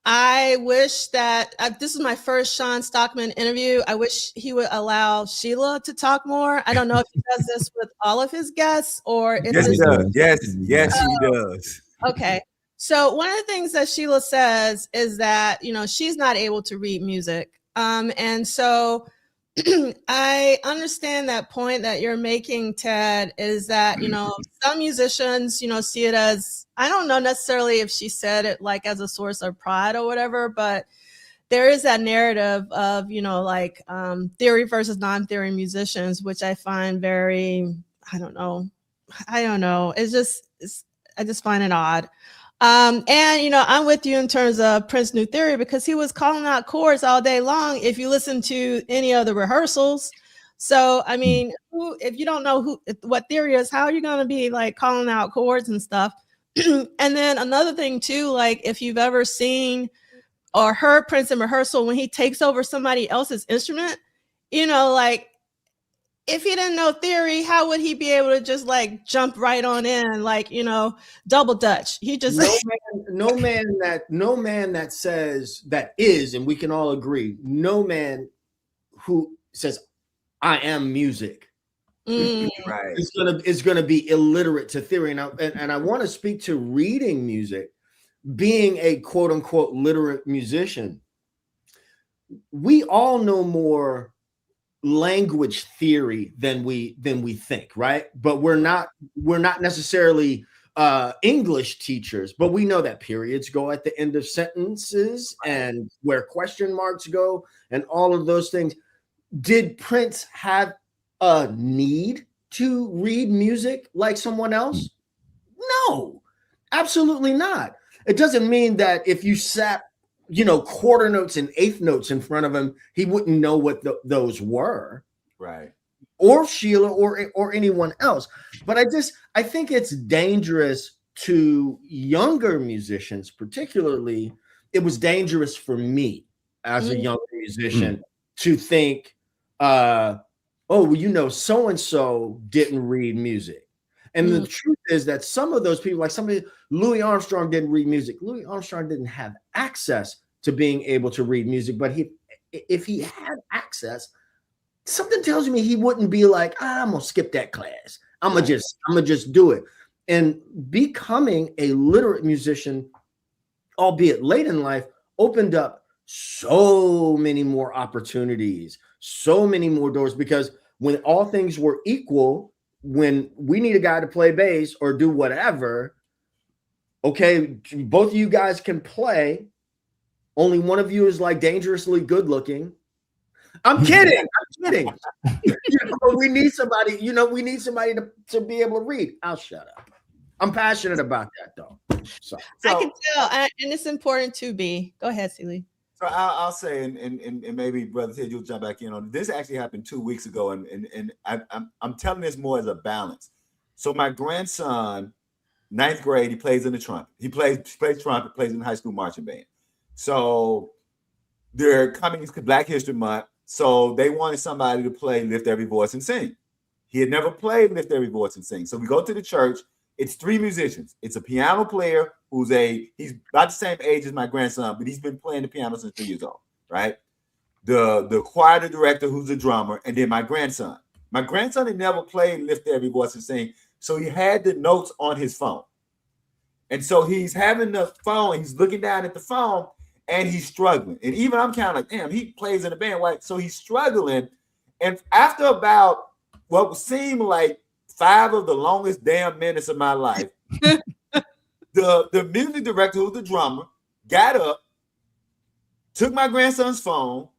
S1: I wish that this is my first Sean Stockman interview. I wish he would allow Sheila to talk more. I don't know if he does this with all of his guests or if
S3: he does. Yes, he does.
S1: Okay. So one of the things that Sheila says is that, she's not able to read music. And so I understand that point that you're making, Ted, is that, some musicians, see it as, I don't know necessarily if she said it like as a source of pride or whatever, but there is that narrative of, theory versus non-theory musicians, which I find very, I don't know. I just find it odd. And I'm with you in terms of Prince New Theory, because he was calling out chords all day long. If you listen to any of the rehearsals, so I mean, if you don't know what theory is, how are you going to be like calling out chords and stuff? And then another thing too, like if you've ever seen or heard Prince in rehearsal when he takes over somebody else's instrument, if he didn't know theory, how would he be able to just like jump right on in, double Dutch? He just
S4: no man that says that is, and we can all agree, no man who says I am music
S3: right
S4: is gonna be illiterate to theory. And I want to speak to reading music, being a quote unquote literate musician. We all know more language theory than we think, right? But we're not necessarily English teachers, but we know that periods go at the end of sentences and where question marks go and all of those things. Did Prince have a need to read music like someone else? No, absolutely not. It doesn't mean that if you sat quarter notes and eighth notes in front of him, he wouldn't know what those were.
S3: Right.
S4: Or Sheila or anyone else. But I think it's dangerous to younger musicians, particularly. It was dangerous for me as a younger musician to think, oh, well, you know, so-and-so didn't read music. And the truth is that some of those people, like Louis Armstrong didn't read music. Louis Armstrong didn't have access to being able to read music, but if he had access, something tells me he wouldn't be like, I'm gonna skip that class. I'm gonna just do it. And becoming a literate musician, albeit late in life, opened up so many more opportunities, so many more doors, because when all things were equal, when we need a guy to play bass or do whatever, okay, both of you guys can play. Only one of you is like dangerously good looking. I'm kidding. We need somebody, we need somebody to be able to read. I'll shut up. I'm passionate about that though. So
S1: I can tell, and it's important to be. Go ahead, Celie.
S3: So I'll say, and maybe Brother Ted, you'll jump back in on this. Actually happened 2 weeks ago, and I'm telling this more as a balance. So my grandson, 9th grade, he plays in the trumpet. He plays trumpet, plays in the high school marching band. So they're coming to Black History Month, so they wanted somebody to play Lift Every Voice and Sing. He had never played Lift Every Voice and Sing. So we go to the church. It's 3 musicians. It's a piano player he's about the same age as my grandson, but he's been playing the piano since 3 years old, right? The choir director who's a drummer, and then my grandson. My grandson had never played Lift Every Voice and Sing, so he had the notes on his phone. And so he's having the phone, he's looking down at the phone, and he's struggling. And even I'm kind of like, damn, he plays in a band, right? So he's struggling. And after about what seemed like 5 of the longest damn minutes of my life, the music director, who's the drummer, got up, took my grandson's phone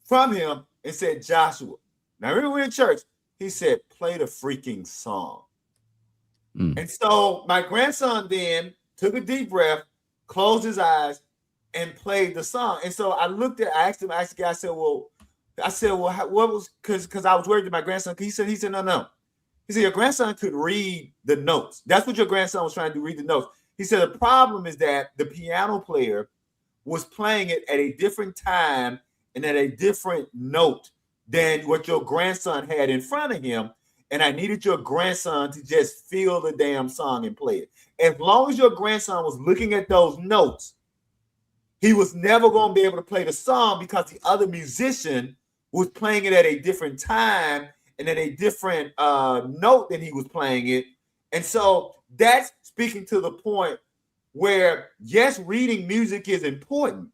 S3: from him, and said, Joshua, now remember we're in church, he said, play the freaking song. And so my grandson then took a deep breath, closed his eyes, and played the song. And so I asked the guy, I said, what was, because I was worried that my grandson, he said, no. He said, your grandson could read the notes. That's what your grandson was trying to do, read the notes. He said, the problem is that the piano player was playing it at a different time and at a different note than what your grandson had in front of him. And I needed your grandson to just feel the damn song and play it. As long as your grandson was looking at those notes, he was never going to be able to play the song because the other musician was playing it at a different time and at a different note than he was playing it. And so that's speaking to the point where, yes, reading music is important,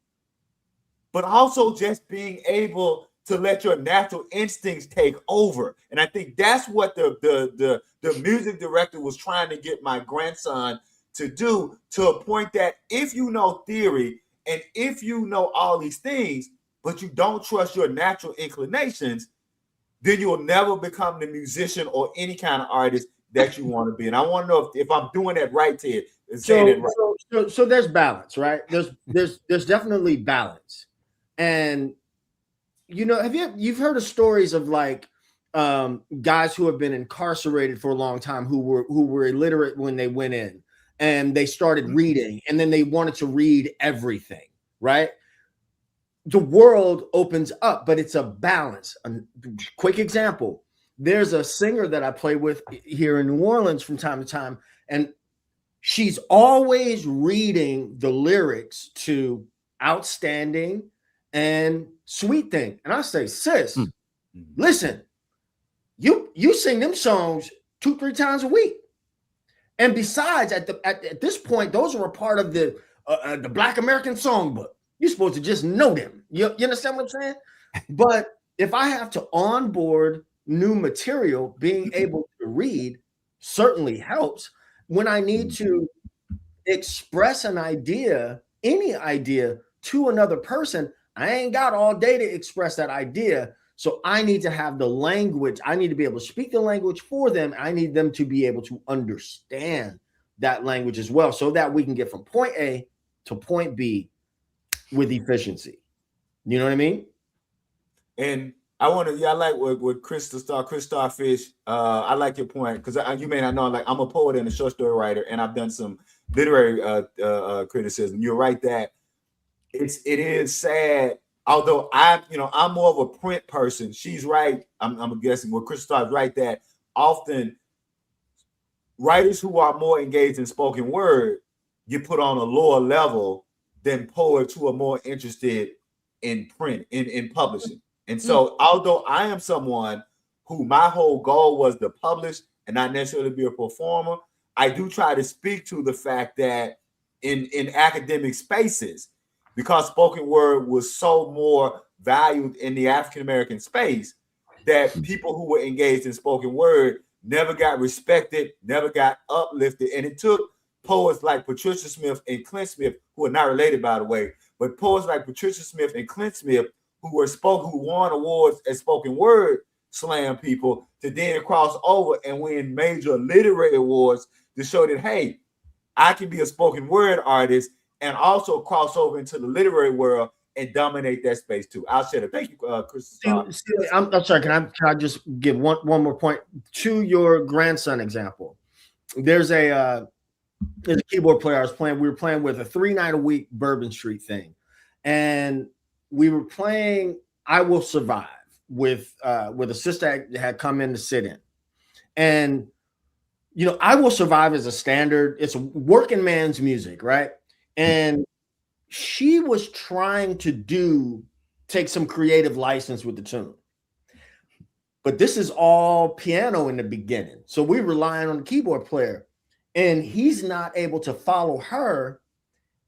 S3: but also just being able to let your natural instincts take over. And I think that's what the music director was trying to get my grandson to do, to a point that if you know theory and if you know all these things, but you don't trust your natural inclinations, then you'll never become the musician or any kind of artist that you want to be. And I want to know if I'm doing that right, Ted.
S4: So there's balance, right? There's definitely balance. And you've heard of stories of like guys who have been incarcerated for a long time who were illiterate when they went in and they started reading and then they wanted to read everything, right? The world opens up, but it's a balance. A quick example. There's a singer that I play with here in New Orleans from time to time, and she's always reading the lyrics to Outstanding and Sweet Thing. And I say, sis, listen, you sing them songs 2-3 times a week. And besides, at this point, those are a part of the Black American Songbook. You're supposed to just know them. You understand what I'm saying? But if I have to onboard new material, being able to read certainly helps. When I need to express an idea, any idea, to another person, I ain't got all day to express that idea. So I need to have the language. I need to be able to speak the language for them. I need them to be able to understand that language as well, so that we can get from point A to point B with efficiency. You know what I mean?
S3: And I like what Chris Starfish. I like your point, because you may not know, like, I'm a poet and a short story writer, and I've done some literary criticism. You're right that it is sad although I'm more of a print person. She's right. I'm guessing what Chris is right that often writers who are more engaged in spoken word get put on a lower level than poets who are more interested in print, in publishing. And so, although I am someone who my whole goal was to publish and not necessarily be a performer, I do try to speak to the fact that in academic spaces, because spoken word was so more valued in the African American space, that people who were engaged in spoken word never got respected, never got uplifted. And it took poets like Patricia Smith and Clint Smith, who are not related, by the way, but poets like Patricia Smith and Clint Smith, who won awards as spoken word slam people, to then cross over and win major literary awards to show that, hey, I can be a spoken word artist and also cross over into the literary world and dominate that space too. I'll share it. Thank you, Chris.
S4: I'm sorry. Can I just give one more point to your grandson example? There's a keyboard player I was playing. We were playing with a 3-night-a-week Bourbon Street thing, and we were playing "I Will Survive" with a sister that had come in to sit in, and "I Will Survive" is a standard. It's working man's music, right? And she was trying to take some creative license with the tune. But this is all piano in the beginning. So we're relying on the keyboard player, and he's not able to follow her.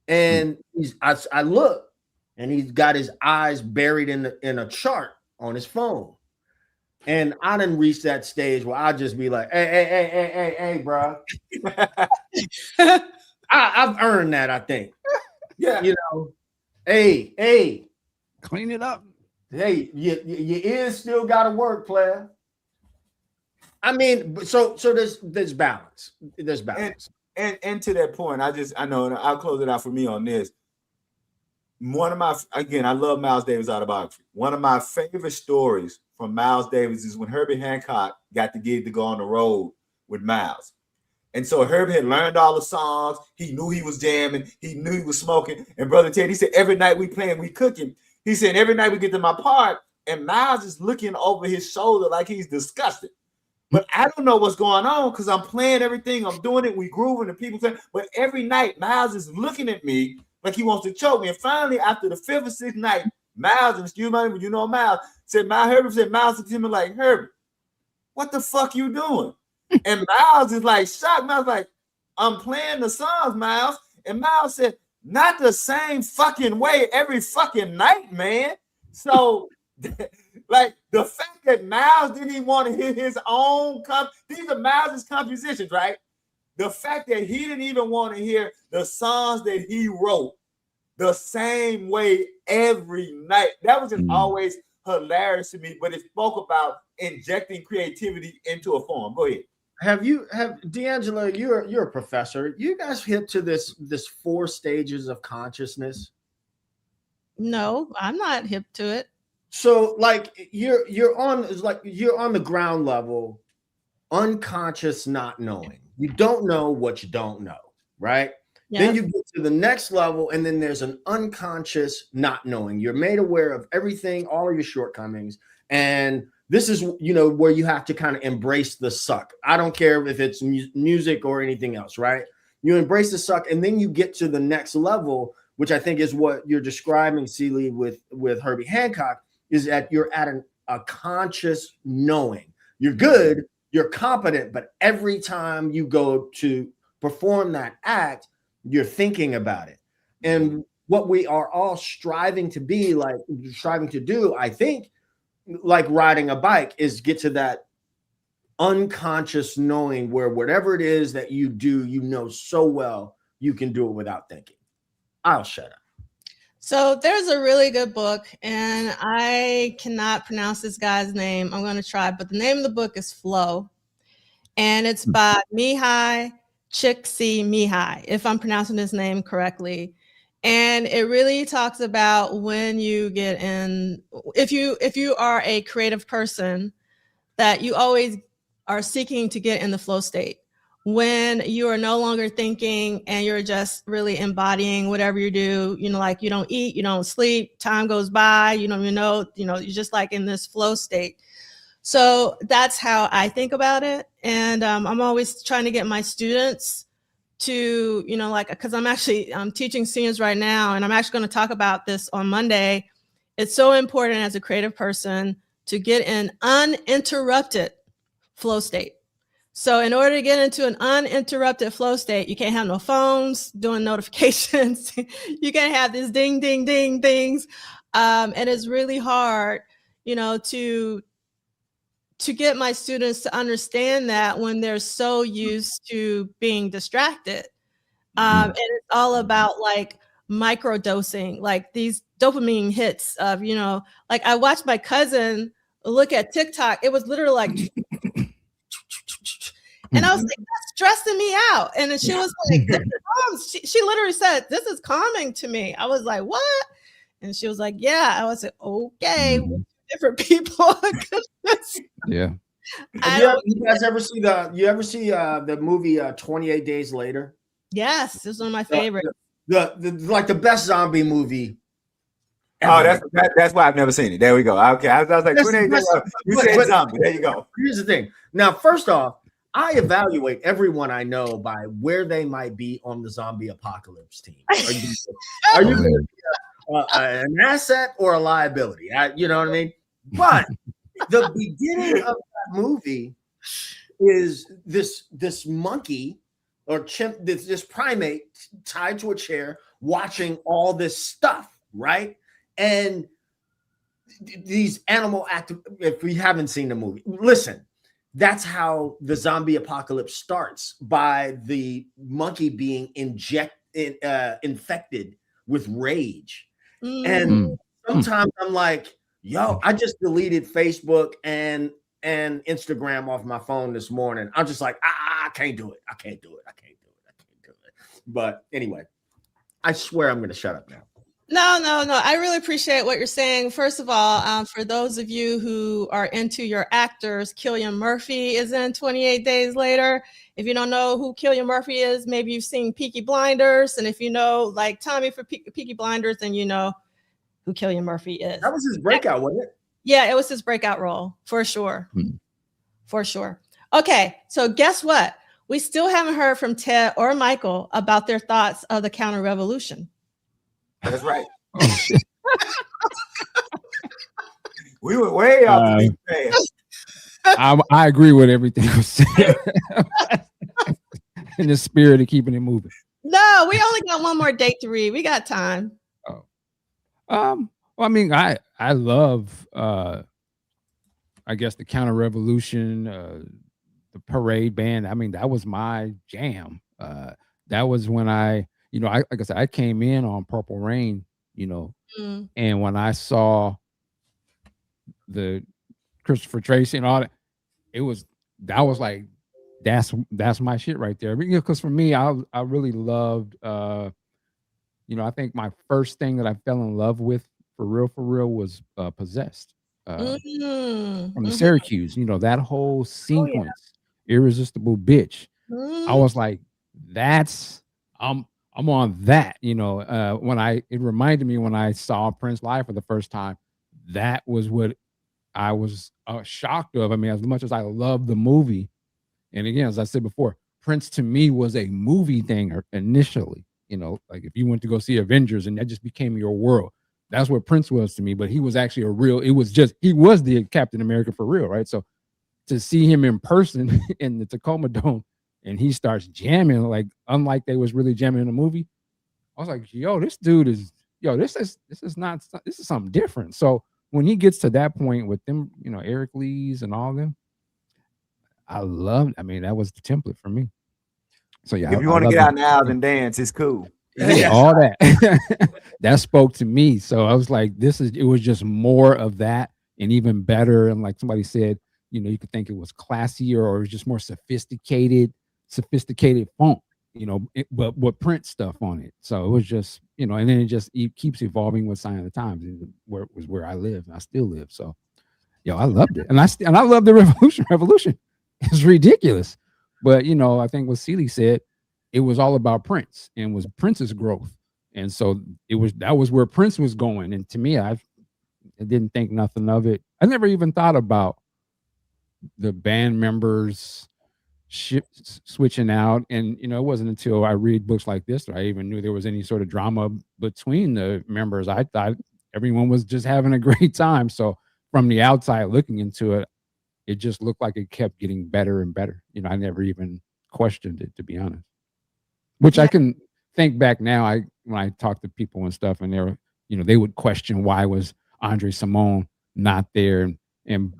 S4: And I look, and he's got his eyes buried in a chart on his phone. And I didn't reach that stage where I'll just be like, hey, bro. I've earned that, I think.
S3: Yeah.
S4: Hey.
S2: Clean it up.
S4: Hey, your ears still got to work, player. I mean, so there's balance. There's balance.
S3: And to that point, I know, and I'll close it out for me on this. I love Miles Davis' autobiography. One of my favorite stories from Miles Davis is when Herbie Hancock got the gig to go on the road with Miles. And so Herbie had learned all the songs. He knew he was jamming. He knew he was smoking. And Brother Ted, he said, every night we playing, we cooking. He said, every night we get to my part, and Miles is looking over his shoulder like he's disgusted. But I don't know what's going on because I'm playing everything. I'm doing it. We grooving and people saying, but every night Miles is looking at me like he wants to choke me. And finally, after the 5th or 6th night, Miles, excuse me, but Miles, Herbie said, Miles to him like, Herbie, what the fuck you doing? And Miles is like shocked. Miles like, I'm playing the songs, Miles. And Miles said, not the same fucking way every fucking night, man. So, like, the fact that Miles didn't even want to hear his own these are Miles' compositions, right? The fact that he didn't even want to hear the songs that he wrote the same way every night. That was just always hilarious to me, but it spoke about injecting creativity into a form. Go ahead.
S4: D'Angelo, you're a professor. You guys hit to this 4 stages of consciousness?
S1: No, I'm not hip to it.
S4: So like you're on the ground level, unconscious not knowing. You don't know what you don't know, right? Yeah. Then you get to the next level, and then there's an unconscious not knowing. You're made aware of everything, all of your shortcomings, and this is, where you have to kind of embrace the suck. I don't care if it's music or anything else, right? You embrace the suck, and then you get to the next level, which I think is what you're describing, Celie, with Herbie Hancock, is that you're at a conscious knowing. You're good, you're competent, but every time you go to perform that act, you're thinking about it. And what we are all striving to do, I think, like riding a bike, is get to that unconscious knowing where whatever it is that you do, so well, you can do it without thinking. I'll shut up.
S1: So there's a really good book, and I cannot pronounce this guy's name. I'm going to try, but the name of the book is Flow, and it's by Mihai Csikszentmihalyi, if I'm pronouncing his name correctly. And it really talks about when you get in, if you are a creative person, that you always are seeking to get in the flow state, when you are no longer thinking and you're just really embodying whatever you do, like you don't eat, you don't sleep, time goes by, you don't even know, you're just like in this flow state. So that's how I think about it. And I'm always trying to get my students to, because I'm teaching seniors right now, and I'm actually going to talk about this on Monday. It's so important as a creative person to get an uninterrupted flow state. So in order to get into an uninterrupted flow state, you can't have no phones doing notifications. You can't have these ding, ding, ding things. And it's really hard, to get my students to understand that when they're so used to being distracted. And it's all about like microdosing, like these dopamine hits of, like I watched my cousin look at TikTok. It was literally like, and I was like, that's stressing me out. And then she was like, this is she literally said, this is calming to me. I was like, what? And she was like, yeah. I was like, okay, different people.
S2: Yeah.
S4: You guys ever see the movie 28 Days Later?
S1: Yes, this is one of my favorites.
S4: The best zombie movie.
S3: Oh, that's why I've never seen it. There we go. Okay, I was like, 28 days. You said zombie. There you go.
S4: Here's the thing. Now, first off, I evaluate everyone I know by where they might be on the zombie apocalypse team. Are you going to be an asset or a liability? You know what I mean? But the beginning of that movie is this monkey or chimp, this primate tied to a chair watching all this stuff, right? And these animal if we haven't seen the movie, listen, that's how the zombie apocalypse starts, by the monkey being infected with rage. And sometimes I'm like, yo, I just deleted Facebook and Instagram off my phone this morning. I'm just like, I can't do it. I can't do it. But anyway, I swear I'm going to shut up now.
S1: No. I really appreciate what you're saying. First of all, for those of you who are into your actors, Cillian Murphy is in 28 Days Later. If you don't know who Cillian Murphy is, maybe you've seen Peaky Blinders. And if you know like Tommy for Peaky Blinders, then you know who Cillian Murphy is.
S4: That was his breakout, wasn't it?
S1: Yeah, it was his breakout role, for sure. For sure. Okay, so guess what? We still haven't heard from Ted or Michael about their thoughts of the counter-revolution.
S3: That's right. We were way off the big fan.
S2: I agree with everything you said. In the spirit of keeping it moving.
S1: No, we only got one more date to read. We got time.
S2: Well, I mean, I love I guess the counter-revolution, the parade band. I mean, that was my jam. That was when like I said, I came in on Purple Rain, and when I saw the Christopher Tracy and all that, that was like, that's my shit right there. Because for me, I really loved, I think my first thing that I fell in love with for real was Possessed from the Syracuse. That whole sequence, Irresistible Bitch. I was like, I'm on that. It reminded me when I saw Prince live for the first time. That was what I was shocked of. I mean, as much as I love the movie, and again, as I said before, Prince to me was a movie thing initially. Like if you went to go see Avengers and that just became your world, that's what Prince was to me. But he was actually he was the Captain America for real, right? So to see him in person in the Tacoma Dome and he starts jamming, like unlike they was really jamming in the movie, I was like, yo, this dude is, this is something different. So when he gets to that point with them, Eric Lee's and all them, that was the template for me. So yeah,
S3: if you want to get out now and dance, it's cool.
S2: Yeah, all that that spoke to me. So I was like, it was just more of that and even better. And like somebody said, you could think it was classier or it was just more sophisticated funk, but with Prince stuff on it. So it was just, and then it keeps evolving with Sign of the Times, and where I live, and I still live. So, I loved it, and I love the revolution. It's ridiculous, But you know, I think what Celie said, it was all about Prince and was Prince's growth. And so that was where Prince was going. And to me, I didn't think nothing of it. I never even thought about the band members switching out. And you know, it wasn't until I read books like this that I even knew there was any sort of drama between the members. I thought everyone was just having a great time. So from the outside looking into it, it just looked like it kept getting better and better. You know, I never even questioned it, to be honest. Which I can think back now. When I talk to people and stuff, and they're, you know, they would question why was Andre Simone not there and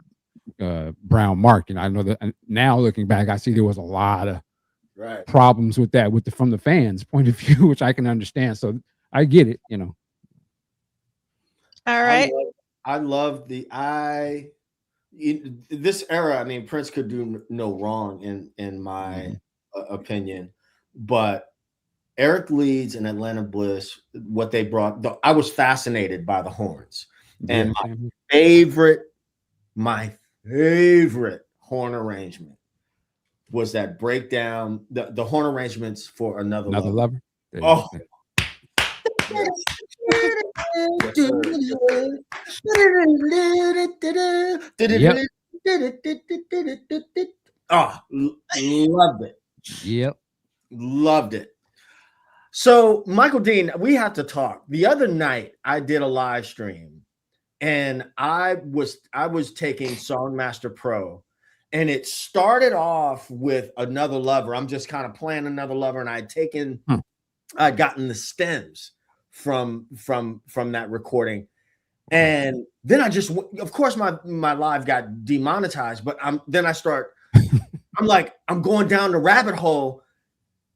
S2: Brown Mark. And I know that now looking back, I see there was a lot of problems with that, from the fans' point of view, which I can understand. So I get it, you know.
S1: All right.
S4: I love this era. I mean, Prince could do no wrong in my opinion, but Eric Leeds and Atlanta Bliss, what they brought, I was fascinated by the horns. And my favorite horn arrangement was that breakdown, the horn arrangements for Another Lover. Oh. Oh, loved it.
S2: Yep.
S4: Loved it. So, Michael Dean, we have to talk. The other night I did a live stream and I was taking Songmaster Pro, and it started off with Another Lover. I'm just kind of playing Another Lover, and I'd gotten the stems from that recording. And then of course my live got demonetized, but I'm going down the rabbit hole,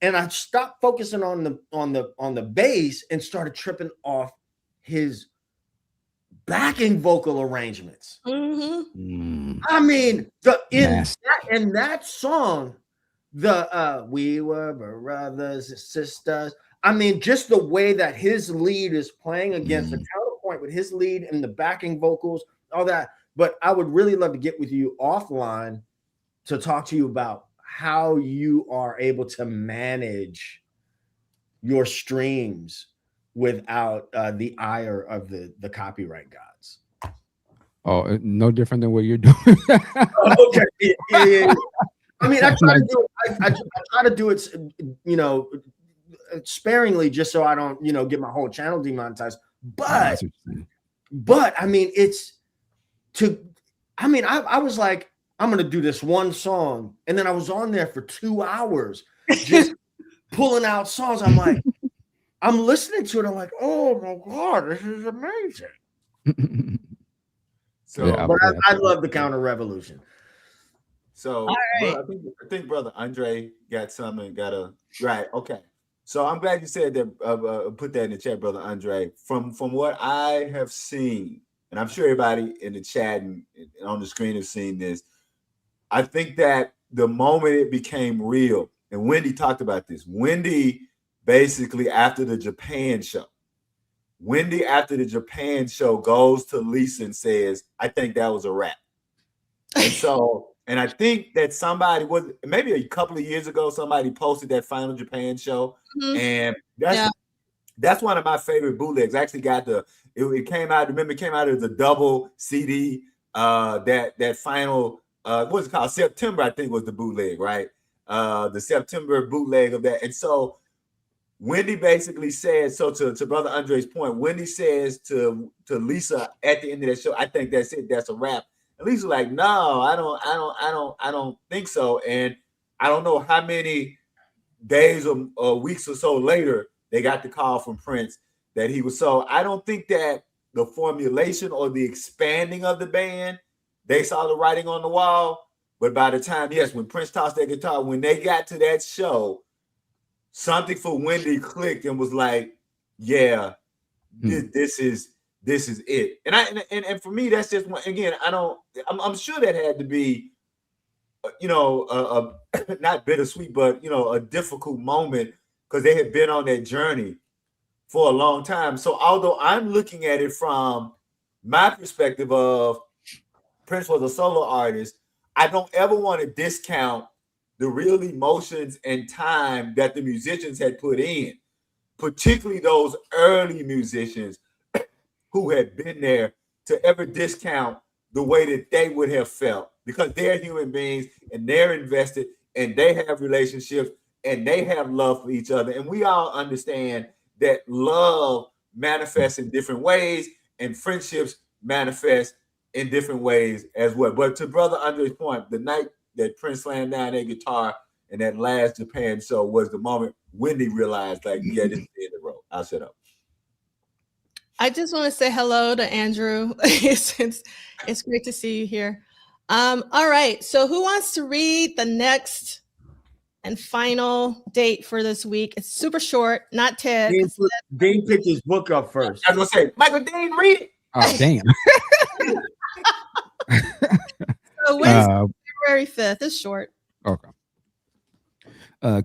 S4: and I stopped focusing on the bass and started tripping off his backing vocal arrangements.
S1: Mm-hmm.
S4: I mean, in that song, we were brothers and sisters. I mean, just the way that his lead is playing against the counterpoint with his lead and the backing vocals, all that. But I would really love to get with you offline to talk to you about how you are able to manage your streams without the ire of the copyright gods.
S2: Oh, no different than what you're doing.
S4: Okay. Yeah. I mean, I try to do it, you know, sparingly, just so I don't, you know, get my whole channel demonetized. But I mean, I was like, I'm going to do this one song. And then I was on there for 2 hours, just pulling out songs. I'm like, I'm listening to it. I'm like, oh my God, this is amazing. So, yeah, but I love the Counter Revolution.
S3: So right. I think Brother Andre got something, right. Okay. So I'm glad you said that, put that in the chat, Brother Andre. From what I have seen, and I'm sure everybody in the chat and on the screen have seen this, I think that the moment it became real, and Wendy talked about this, Wendy basically after the Japan show goes to Lisa and says, I think that was a wrap. And so, and I think that somebody maybe a couple of years ago, somebody posted that final Japan show. Mm-hmm. And that's one of my favorite bootlegs. I actually got it came out, remember it came out as a double CD, that final, what's it called? September, I think was the bootleg, right? The September bootleg of that. And so Wendy basically says, so to Brother Andre's point, Wendy says to Lisa at the end of that show, I think that's it, that's a wrap. And Lisa's like, no, I don't think so. And I don't know how many days or weeks or so later, they got the call from Prince that he was. So I don't think that the formulation or the expanding of the band, they saw the writing on the wall. But by the time, when Prince tossed that guitar, when they got to that show, something for Wendy clicked and was like, yeah, this is it. And for me, that's just one, again, I'm sure that had to be, you know, not bittersweet, but, you know, a difficult moment because they had been on that journey for a long time. So although I'm looking at it from my perspective of Prince was a solo artist, I don't ever want to discount the real emotions and time that the musicians had put in, particularly those early musicians who had been there, to ever discount the way that they would have felt, because they're human beings and they're invested and they have relationships and they have love for each other. And we all understand that love manifests in different ways and friendships manifest in different ways as well. But to Brother Andre's point, the night that Prince slammed down that guitar and that last Japan show was the moment Wendy realized, like, yeah, this is the end of the road. I'll shut up.
S1: I just want to say hello to Andrew. It's great to see you here. All right. So who wants to read the next and final date for this week? It's super short, not Ted.
S4: Dean picked his book up first.
S3: I was going to say, Michael Dean, read it.
S2: Oh, damn.
S1: So Wednesday, February 5th. It's short.
S2: Okay.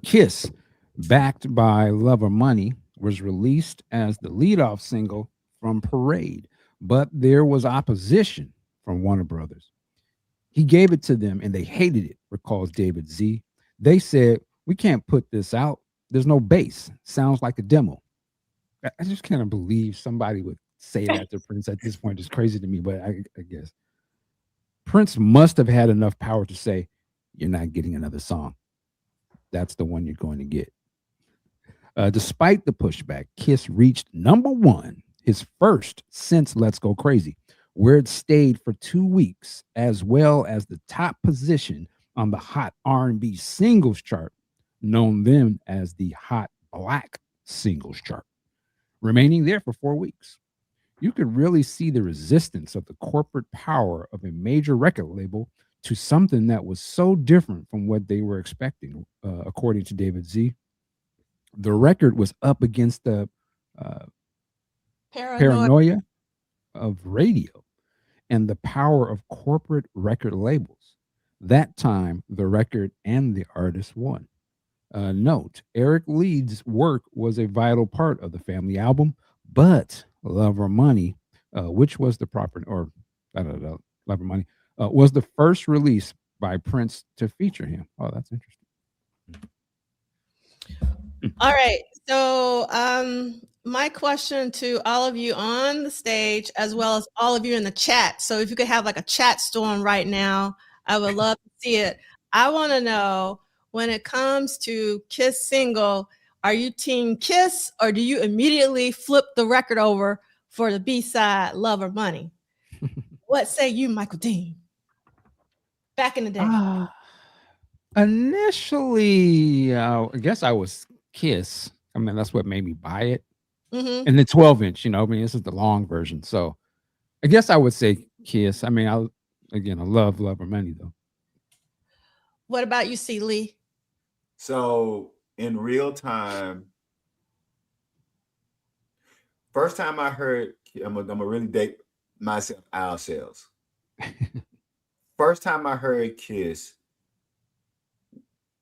S2: Kiss, backed by Love or Money, was released as the leadoff single from Parade, but there was opposition from Warner Brothers. He gave it to them and they hated it, recalls David Z. They said, "We can't put this out. There's no bass. Sounds like a demo." I just can't believe somebody would say that to Prince at this point. It's crazy to me, but I guess Prince must have had enough power to say, "You're not getting another song. That's the one you're going to get." Despite the pushback, Kiss reached #1, his first since Let's Go Crazy, where it stayed for 2 weeks, as well as the top position on the Hot R&B Singles Chart, known then as the Hot Black Singles Chart, remaining there for 4 weeks. You could really see the resistance of the corporate power of a major record label to something that was so different from what they were expecting, according to David Z. The record was up against the paranoia of radio and the power of corporate record labels. That time, the record and the artist won. Note, Eric Leeds' work was a vital part of the family album, but Love or Money, which was the proper, or Love or Money, was the first release by Prince to feature him. Oh, that's interesting.
S1: All right. So my question to all of you on the stage, as well as all of you in the chat. So if you could have like a chat storm right now, I would love to see it. I want to know, when it comes to Kiss single, are you team Kiss or do you immediately flip the record over for the B-side, Love or Money? What say you, Michael Dean? Back in the day.
S2: Initially, I guess I was Kiss. I mean, that's what made me buy it. And the 12-inch, I mean, this is the long version. So I guess I would say Kiss. I mean, I love Love or Money, though.
S1: What about you, C. Lee?
S3: So in real time, first time I heard, I'm gonna really date myself, ourselves. First time I heard Kiss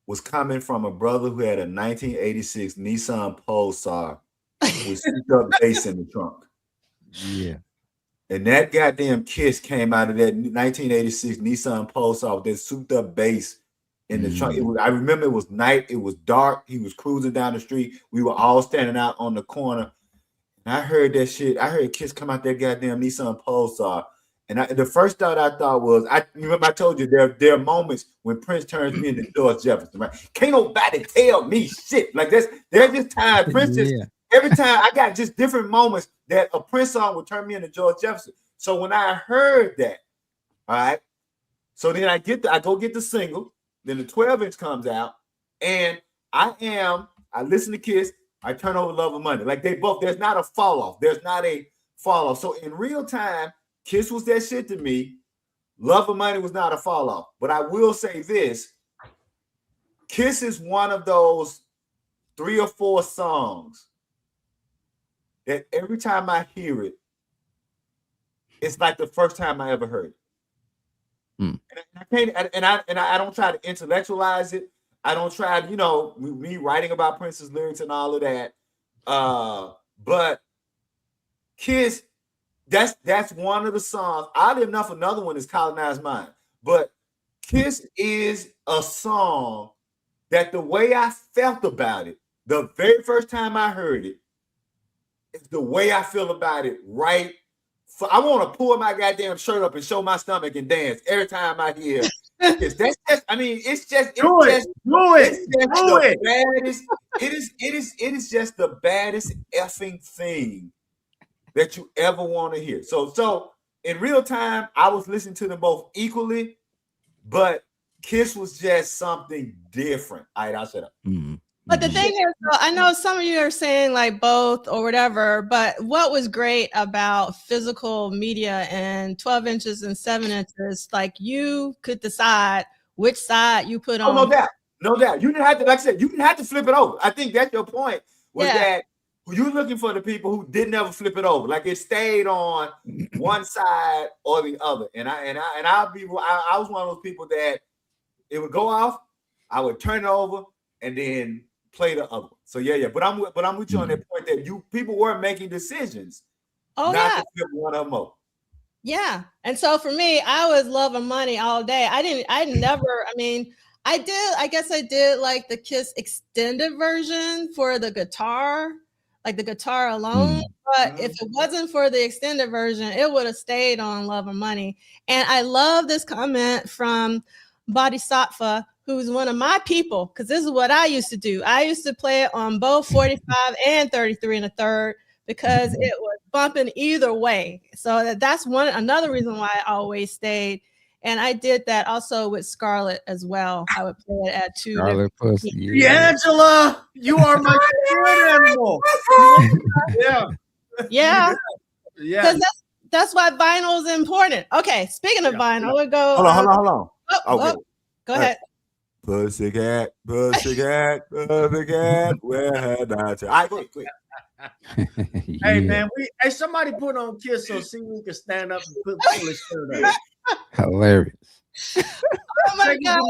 S3: was coming from a brother who had a 1986 Nissan Pulsar with souped-up bass in the trunk.
S2: Yeah.
S3: And that goddamn Kiss came out of that 1986 Nissan Pulsar with that souped-up bass in the trunk. I remember it was night. It was dark. He was cruising down the street. We were all standing out on the corner. And I heard that shit. I heard Kiss come out that goddamn Nissan Pulsar. And the first thought I thought was, remember I told you there are moments when Prince turns me into George Jefferson, right? Can't nobody tell me shit. Like there's just time. Prince just, every time I got just different moments that a Prince song would turn me into George Jefferson. So when I heard that, all right, so then I go get the single, then the 12-inch comes out, and I listen to Kiss, I turn over Love or Money. Like they both, there's not a fall off. There's not a fall off. So in real time, Kiss was that shit to me. Love or Money was not a fall off. But I will say this, Kiss is one of those 3 or 4 songs that every time I hear it, it's like the first time I ever heard it. And I don't try to intellectualize it. I don't try to, me writing about Prince's lyrics and all of that. But Kiss, that's one of the songs. Oddly enough, another one is Colonized Mind. But Kiss is a song that the way I felt about it, the very first time I heard it, is the way I feel about it right. I want to pull my goddamn shirt up and show my stomach and dance every time I hear this. That's just, I mean, it's just the baddest. It is just the baddest effing thing that you ever want to hear. So in real time, I was listening to them both equally, but Kiss was just something different. All right, I'll shut up.
S1: But the thing is, I know some of you are saying like both or whatever, but what was great about physical media and 12 inches and 7 inches, like you could decide which side you put on.
S3: No doubt. You didn't have to, like I said, you didn't have to flip it over. I think that's your point, was that you're looking for the people who didn't ever flip it over. Like it stayed on one side or the other. And I was one of those people that it would go off, I would turn it over and then play the other one. So yeah. But I'm with you on that point that people were making decisions not to flip one of them over.
S1: Yeah. And so for me, I was Love and Money all day. I guess I did like the Kiss extended version for the guitar, like the guitar alone. But if it wasn't for the extended version, it would have stayed on Love and Money. And I love this comment from Bodhisattva, who's one of my people, because this is what I used to do. I used to play it on both 45 and 33 1/3 because it was bumping either way. So that's another reason why I always stayed. And I did that also with Scarlett as well. I would play it at 2.
S2: Scarlett Pussy.
S4: Angela, you are my spirit animal. Yeah.
S1: Because that's why vinyl is important. Okay, speaking of vinyl, we'll go.
S3: Hold on.
S1: Go ahead.
S3: Pussycat, where had I to? All right, go ahead.
S4: Hey man, somebody put on Kiss so see we can stand up and pull his shirt up.
S2: Hilarious.
S1: Oh my God,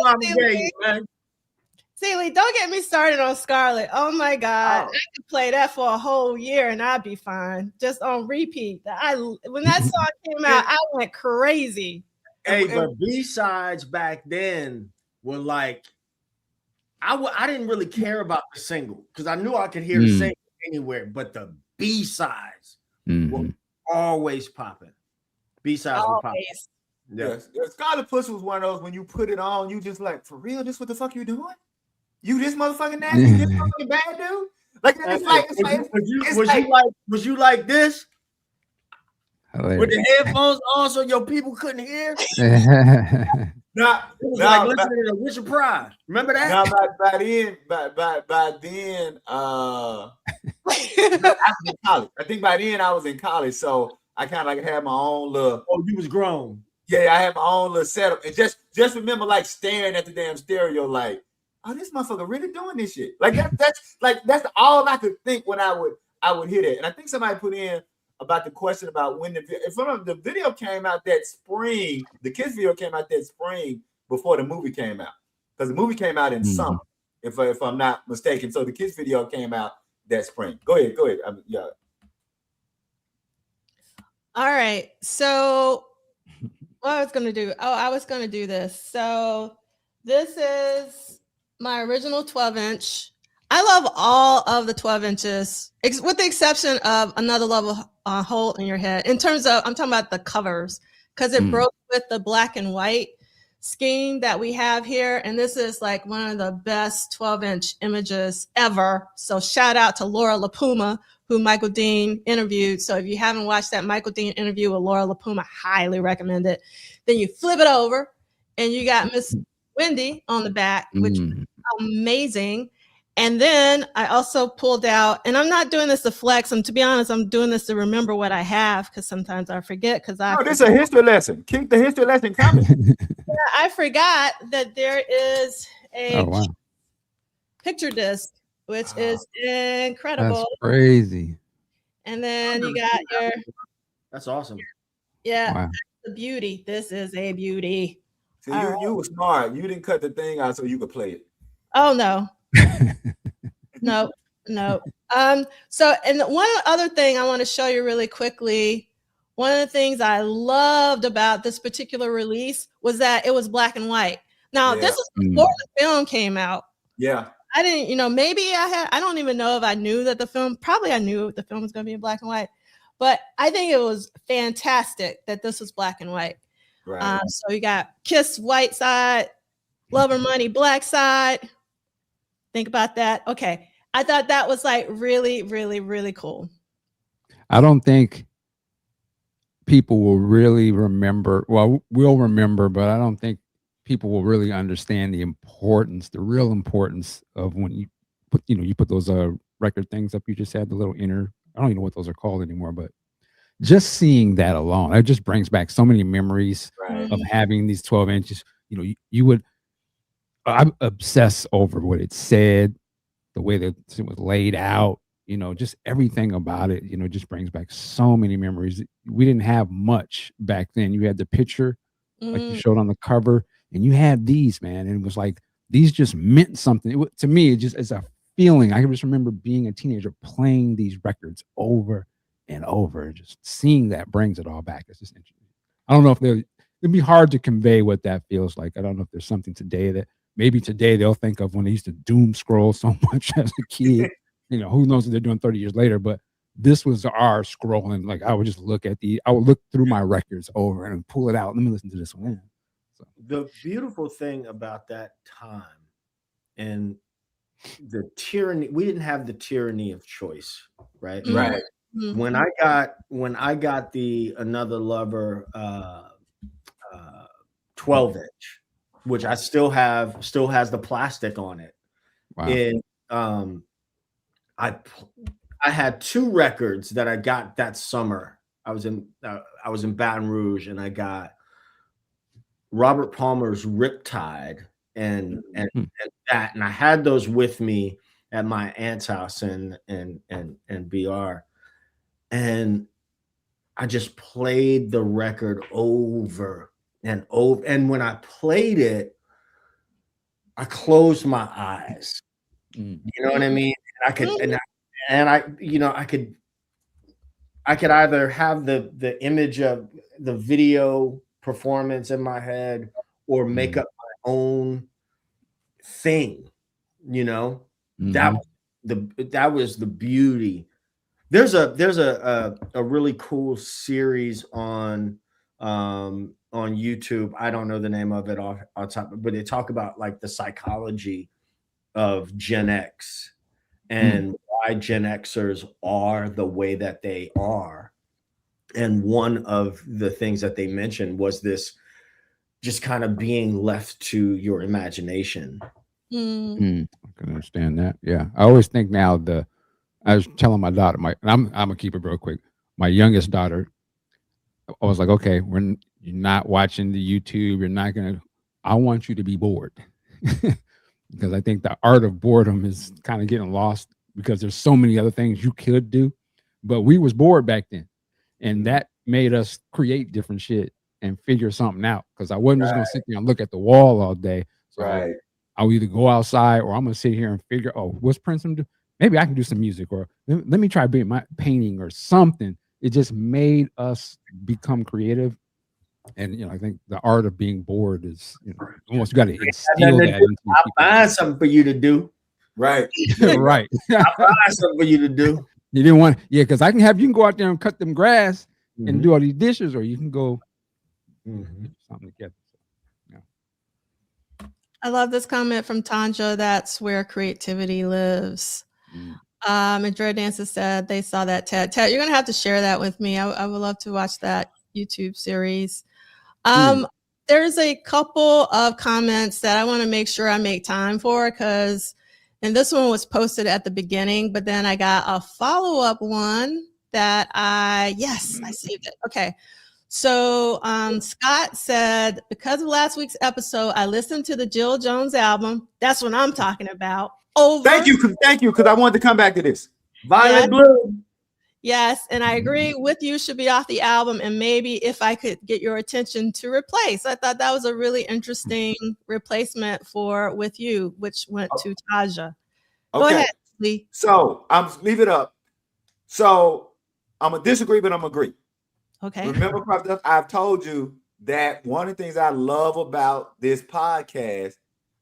S1: Celie, don't get me started on Scarlett. Oh my God, I could play that for a whole year and I'd be fine, just on repeat. When that song came out, I went crazy.
S4: Hey, but B-sides back then were like, I didn't really care about the single because I knew I could hear the single anywhere, but the B-sides were always popping. B-sides were popping.
S3: Yes. Scarlet Pussy was one of those when you put it on, you just like, for real, this what the fuck you doing? You this motherfucking nasty, this motherfucking bad dude? Like was you like this? Hilarious. With the headphones on so your people couldn't hear? Like listening to Richard Pryor. Remember that? Now by then, I was in college. I think by then I was in college, so I kind of like had my own little.
S4: Oh, you was grown.
S3: Yeah, I had my own little setup, and just remember like staring at the damn stereo, like, oh, this motherfucker really doing this shit. Like that's all I could think when I would hear that. And I think somebody put in about the question about when the video came out that spring. The Kiss video came out that spring before the movie came out, because the movie came out in summer, if I'm not mistaken. So the Kiss video came out that spring. Go ahead. Yeah.
S1: All right. So what I was going to do? Oh, I was going to do this. So this is my original 12-inch. I love all of the 12 inches, with the exception of Another Love Hole in Your Head. In terms of, I'm talking about the covers, because it broke with the black and white scheme that we have here. And this is like one of the best 12-inch images ever. So shout out to Laura LaPuma, who Michael Dean interviewed. So if you haven't watched that Michael Dean interview with Laura LaPuma, highly recommend it. Then you flip it over and you got Miss Wendy on the back, which is amazing. And then I also pulled out, and I'm not doing this to flex. To be honest, I'm doing this to remember what I have, because sometimes I forget. This
S3: is a history lesson. Keep the history lesson coming.
S1: I forgot that there is a picture disc, which is incredible.
S2: That's crazy.
S1: And then you got your.
S4: That's awesome.
S1: Yeah, that's the beauty. This is a beauty.
S3: See, you were smart. You didn't cut the thing out so you could play it.
S1: Oh no. No. So, and one other thing I want to show you really quickly, one of the things I loved about this particular release was that it was black and white. Now, this is before the film came out,
S3: Yeah.
S1: I didn't, maybe I don't even know if I knew that probably I knew the film was going to be in black and white, but I think it was fantastic that this was black and white.
S3: Right.
S1: So you got Kiss white side, Lover Money black side. Think about that. Okay. I thought that was like really, really, really cool.
S2: I don't think people will really remember. Well, we'll remember, but I don't think people will really understand the real importance of when you put those record things up. You just had the little inner. I don't even know what those are called anymore, but just seeing that alone, it just brings back so many memories of having these 12 inches. I obsess over what it said, the way that it was laid out, just everything about it, just brings back so many memories. We didn't have much back then. You had the picture, like you showed on the cover, and you had these, man. And it was like, these just meant something. To me, it's a feeling. I can just remember being a teenager playing these records over and over. Just seeing that brings it all back. It's just interesting. I don't know if it'd be hard to convey what that feels like. I don't know if there's something today that maybe today they'll think of when they used to doom scroll so much as a kid. Who knows what they're doing 30 years later, but this was our scrolling. Like I would just I would look through my records over and pull it out. Let me listen to this one. So.
S4: The beautiful thing about that time and the tyranny, we didn't have the tyranny of choice, right?
S3: Right.
S1: Mm-hmm.
S4: When I got the Another Lover 12-inch, which I still has the plastic on it.
S2: Wow.
S4: And I had 2 records that I got that summer. I was in Baton Rouge, and I got Robert Palmer's Riptide and that, and I had those with me at my aunt's house in BR, and I just played the record over and over. And when I played it, I closed my eyes. You know what I mean? I could, I could either have the image of the video performance in my head or make up my own thing. That was the beauty. There's a really cool series on YouTube. I don't know the name of it off top, but they talk about like the psychology of Gen X and why Gen Xers are the way that they are. And one of the things that they mentioned was this just kind of being left to your imagination.
S2: I can understand that. Yeah. I always think now I was telling my daughter, I'm gonna keep it real quick. My youngest daughter, I was like, okay, when you're not watching the YouTube, I want you to be bored. Because I think the art of boredom is kind of getting lost because there's so many other things you could do, but we was bored back then, and that made us create different shit and figure something out. Because I wasn't just gonna sit there and look at the wall all day. So I'll either go outside or I'm gonna sit here and figure, what's Prince gonna do? Maybe I can do some music, or let me try my painting or something. It just made us become creative. And I think the art of being bored is almost got to instill that into people.
S4: I'll find something for you to do.
S3: Right.
S2: Right.
S4: I'll find something for you to do.
S2: You didn't want, because you can go out there and cut them grass and do all these dishes, or you can go something together.
S1: I love this comment from Tanja. That's where creativity lives. And Dre Dancer said they saw that Ted. Ted, you're gonna have to share that with me. I would love to watch that YouTube series. There's a couple of comments that I want to make sure I make time for, and this one was posted at the beginning, but then I got a follow-up one that I saved it. Okay. So Scott said, because of last week's episode, I listened to the Jill Jones album. That's what I'm talking about.
S3: Thank you, because I wanted to come back to this.
S4: Violet Blue.
S1: Yes, and I agree with you, should be off the album, and maybe if I could get your attention to replace. I thought that was a really interesting replacement for With You, which went to Taja. Go ahead, Lee.
S3: So leave it up. So I'm gonna disagree, but I'm gonna agree.
S1: Okay.
S3: Remember, I've told you that one of the things I love about this podcast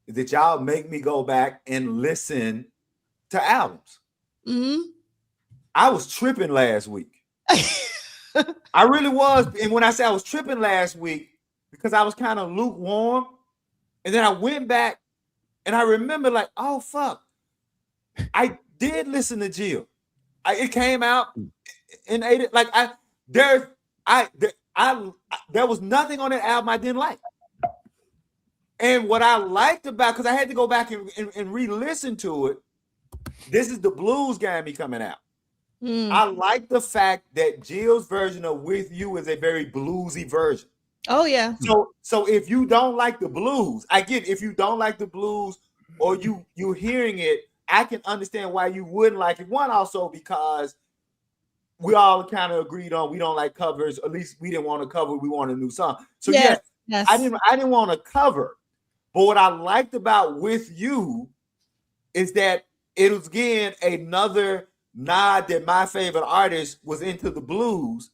S3: is that y'all make me go back and listen to albums.
S1: Mm-hmm.
S3: I was tripping last week. I really was. And when I say I was tripping last week, because I was kind of lukewarm, and then I went back and I remember like, oh fuck, I did listen to Jill. It came out in 80. Like there was nothing on that album I didn't like. And what I liked about, because I had to go back and re-listen to it, this is the blues got me coming out. I like the fact that Jill's version of With You is a very bluesy version.
S1: Oh yeah.
S3: So if you don't like the blues, I get if you don't like the blues or you hearing it, I can understand why you wouldn't like it. One, also because we all kind of agreed on we don't like covers. At least we didn't want to cover. We want a new song. So yes. I didn't want to cover. But what I liked about With You is that it was again another nod that my favorite artist was into the blues.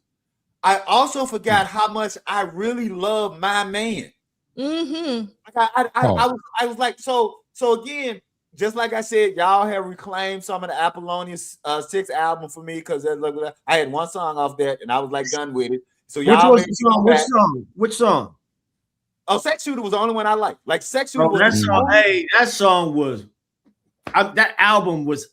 S3: I also forgot how much I really love My Man.
S1: Mm-hmm.
S3: I was like, so again, just like I said, y'all have reclaimed some of the Apollonia 6 album for me because I had one song off that and I was like done with it. So y'all
S4: Which song?
S3: Oh, Sex Shooter was the only one I liked. Like Sex Shooter was
S4: that song was that album was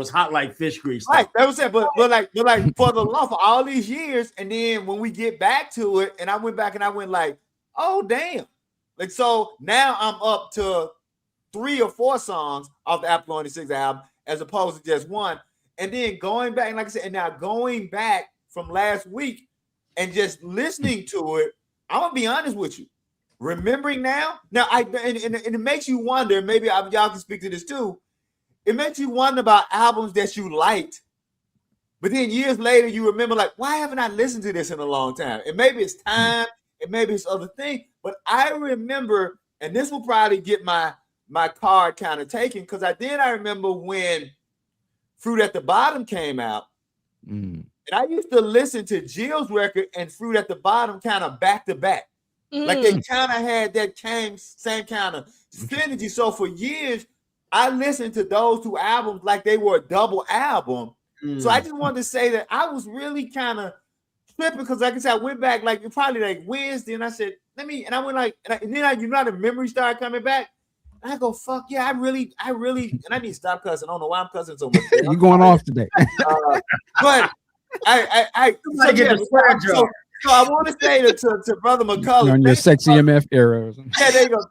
S4: hot like fish grease.
S3: Right, that was it. But like for the love for all these years, and then when we get back to it, and I went back and I went like, oh damn. Like so now I'm up to 3 or 4 songs off the Apollonia 6 album as opposed to just one. And then going back, and like I said, and now going back from last week and just listening to it, I'm gonna be honest with you. Remembering now, and it makes you wonder, maybe y'all can speak to this too. It makes you wonder about albums that you liked, but then years later you remember like, why haven't I listened to this in a long time? And maybe it's time, and maybe it's other thing. But I remember, and this will probably get my card kind of taken, because I remember when Fruit at the Bottom came out, and I used to listen to Jill's record and Fruit at the Bottom kind of back to back. Like they kind of had that same kind of synergy. So for years, I listened to those 2 albums like they were a double album. So I just wanted to say that I was really kind of tripping because, like I said, I went back like probably like Wednesday, and I said, and I went like, and then the memory started coming back. And I go, fuck yeah, I really, and I need to stop cussing. I don't know why I'm cussing so much.
S2: You're going off today.
S3: But so I want to say to Brother McCullough,
S2: you're on your sexy MF era.
S3: Yeah, there you go.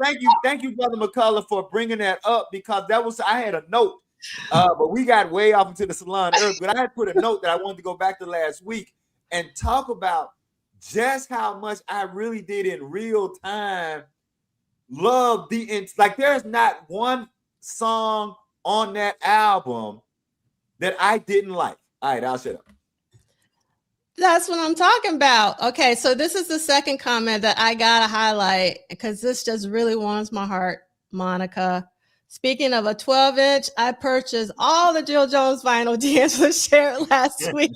S3: Thank you, Brother McCullough, for bringing that up, because I had a note, but we got way off into the salon early. But I had put a note that I wanted to go back to last week and talk about just how much I really did in real time love like. There's not one song on that album that I didn't like. All right, I'll shut up.
S1: That's what I'm talking about. Okay, so this is the second comment that I gotta highlight because this just really warms my heart, Monica. Speaking of a 12-inch, I purchased all the Jill Jones vinyl D'Angelo shared last week.